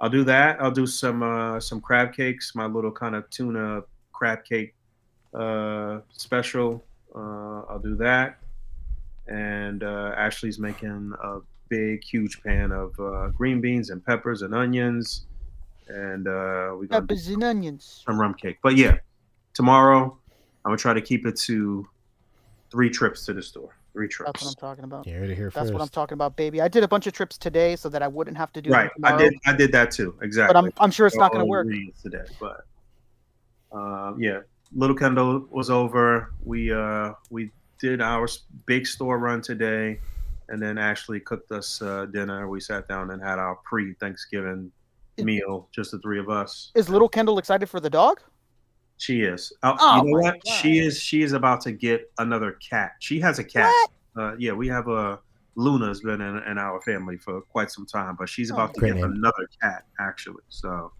I'll do that. I'll do some crab cakes. My little kind of tuna crab cake special. I'll do that. And Ashley's making a big, huge pan of green beans and peppers and onions. And we got peppers and onions. Some rum cake. But yeah, tomorrow I'm gonna try to keep it to 3 trips to the store. 3 trips. That's what I'm talking about. You heard it here That's first. what I'm talking about, baby. I did a bunch of trips today so that I wouldn't have to do right. I did that too. Exactly. But I'm sure it's not going to work today. But yeah, Little Kendall was over. We did our big store run today, and then Ashley cooked us dinner. We sat down and had our pre-Thanksgiving meal, just the 3 of us. Is Little Kendall excited for the dog? She is. Oh, you know what? God. She is about to get another cat. She has a cat. Yeah, we have Luna's been in our family for quite some time, but she's about to get another cat actually. So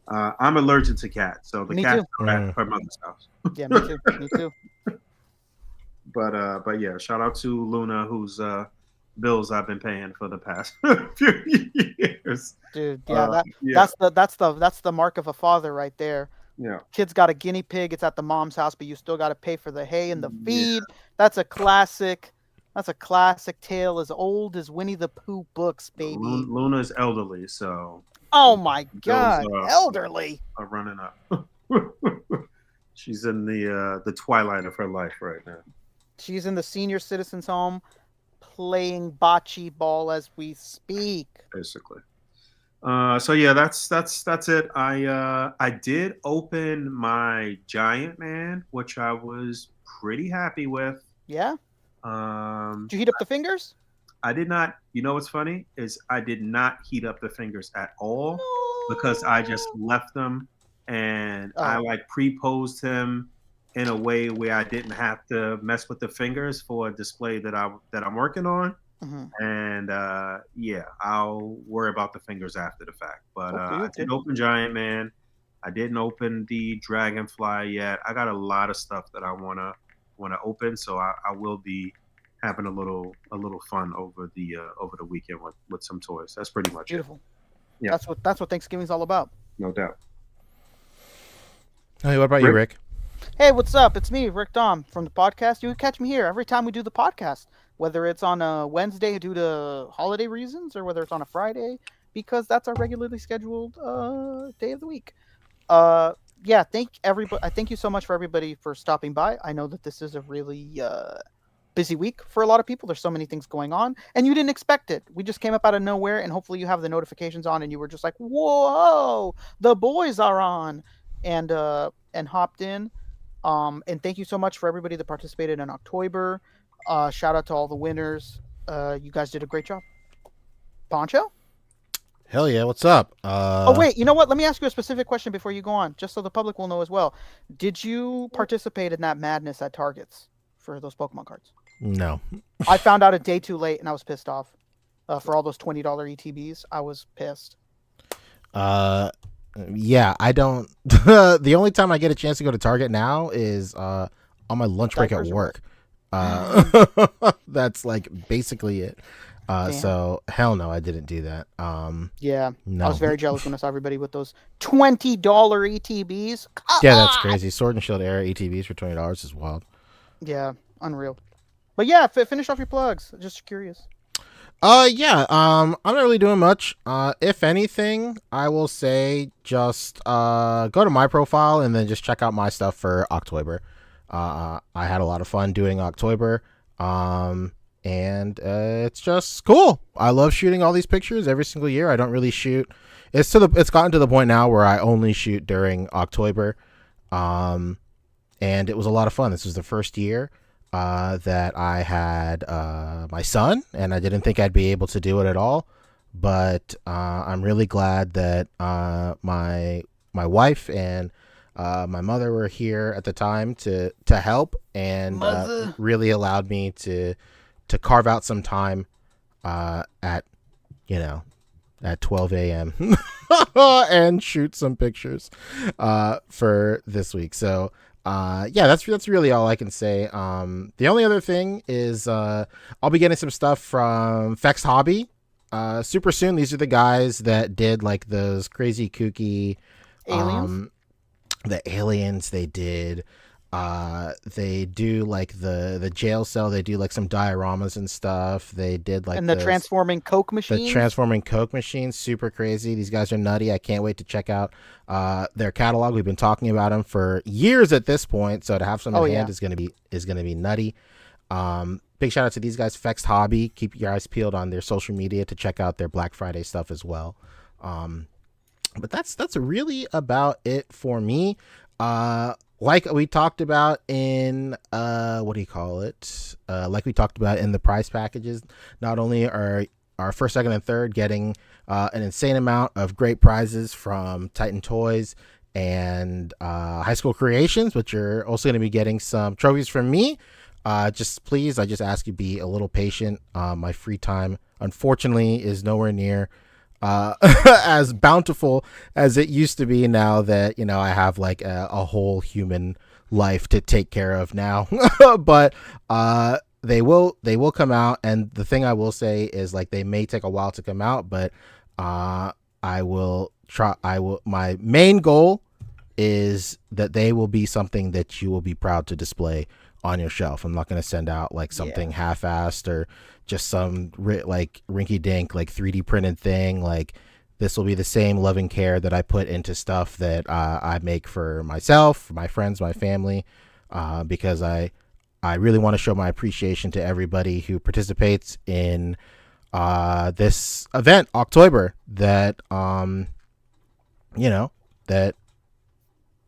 I'm allergic to cats, so the cat's at her mother's house. Yeah, me too. But yeah, shout out to Luna, whose bills I've been paying for the past few years. Dude, that's the mark of a father right there. Yeah. Kid's got a guinea pig. It's at the mom's house, but you still got to pay for the hay and the feed. Yeah. That's a classic tale as old as Winnie the Pooh books, baby. Luna's elderly, so. Oh my God, elderly. Are running up. She's in the twilight of her life right now. She's in the senior citizens home, playing bocce ball as we speak. Basically. So yeah, that's it. I did open my Giant Man, which I was pretty happy with. Yeah. Did you heat up the fingers? I did not. You know what's funny is I did not heat up the fingers at all because I just left them and I like pre-posed him in a way where I didn't have to mess with the fingers for a display that I'm working on. Mm-hmm. And yeah, I'll worry about the fingers after the fact. But I did open Giant Man. I didn't open the Dragonfly yet. I got a lot of stuff that I wanna open, so I will be having a little fun over the weekend with some toys. That's pretty much beautiful. It. Yeah, that's what Thanksgiving's all about. No doubt. Hey, what about you, Rick? Hey, what's up? It's me, Rick Dom from the podcast. You can catch me here every time we do the podcast, whether it's on a Wednesday due to holiday reasons or whether it's on a Friday because that's our regularly scheduled day of the week. Uh, yeah, thank everybody. I thank you so much for everybody for stopping by. I know that this is a really busy week for a lot of people. There's so many things going on, and you didn't expect it. We just came up out of nowhere, and hopefully you have the notifications on, and you were just like, "Whoa, the boys are on," and hopped in. And thank you so much for everybody that participated in OcTOYber. Shout out to all the winners. You guys did a great job. Poncho? Hell yeah, what's up? Oh wait, you know what? Let me ask you a specific question before you go on, just so the public will know as well. Did you participate in that madness at Targets for those Pokemon cards? No. I found out a day too late, and I was pissed off. For all those $20 ETBs, I was pissed. Yeah, I don't. The only time I get a chance to go to Target now is on my lunch break at work. That's like basically it. So hell no, I didn't do that. Yeah, no. I was very jealous when I saw everybody with those $20 ETBs. Yeah, that's crazy. Sword and Shield era ETBs for $20 is wild. Yeah, unreal. But yeah, finish off your plugs. Just curious. Yeah, I'm not really doing much. If anything, I will say just go to my profile and then just check out my stuff for OcTOYber. I had a lot of fun doing OcTOYber. And it's just cool. I love shooting all these pictures every single year. I don't really shoot. It's gotten to the point now where I only shoot during OcTOYber. And it was a lot of fun. This was the first year that I had my son, and I didn't think I'd be able to do it at all. But I'm really glad that my wife and my mother were here at the time to help, and really allowed me to carve out some time at 12 a.m. and shoot some pictures for this week. So yeah, that's really all I can say. The only other thing is I'll be getting some stuff from Fex Hobby super soon. These are the guys that did like those crazy kooky Aliens? The aliens. They did they do like the jail cell. They do like some dioramas and stuff. They did like and the transforming Coke machine. The transforming Coke machine, super crazy. These guys are nutty. I can't wait to check out their catalog. We've been talking about them for years at this point, so to have some in hand is gonna be nutty. Big shout out to these guys, Fex Hobby. Keep your eyes peeled on their social media to check out their Black Friday stuff as well. But that's really about it for me. Like we talked about in like we talked about in the prize packages, not only are our first, second, and third getting an insane amount of great prizes from Titan Toys and High School Creations, but you're also going to be getting some trophies from me. Just please, I just ask you be a little patient. My free time, unfortunately, is nowhere near as bountiful as it used to be now that, I have like a whole human life to take care of now. But they will come out, and the thing I will say is like they may take a while to come out, but my main goal is that they will be something that you will be proud to display on your shelf. I'm not going to send out like something half-assed or just some like rinky-dink like 3D printed thing. Like this will be the same loving care that I put into stuff that I make for myself, for my friends, my family, because I really want to show my appreciation to everybody who participates in this event, OcTOYber, that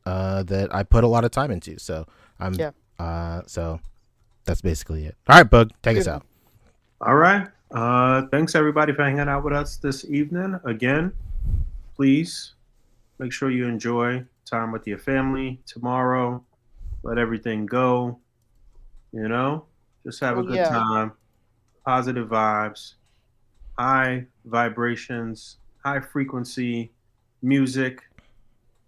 that I put a lot of time into. So so that's basically it. All right, Boog, take us out. All right. Thanks everybody for hanging out with us this evening. Again, please make sure you enjoy time with your family tomorrow. Let everything go. Just have a good time. Positive vibes, high vibrations, high frequency music,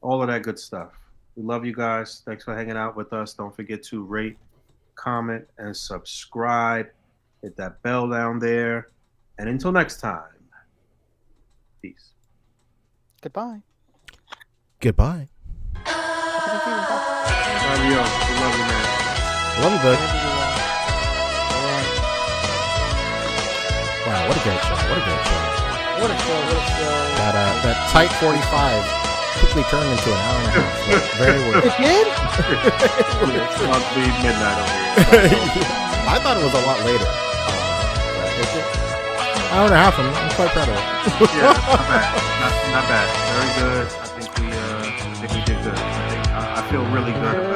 all of that good stuff. We love you guys. Thanks for hanging out with us. Don't forget to rate, comment, and subscribe. Hit that bell down there. And until next time, peace. Goodbye. Goodbye. Bye. Adios. We love you, man. Love you, Boog. Wow, what a great show. What a great show. What a show. That tight 45 quickly turned into an hour and a half. Like, very worth It did? It's about to be midnight over here. I thought it was a lot later. Hour and a half. I'm quite proud of it. Yeah, not bad. Not bad. Very good. I think we did good. I feel really good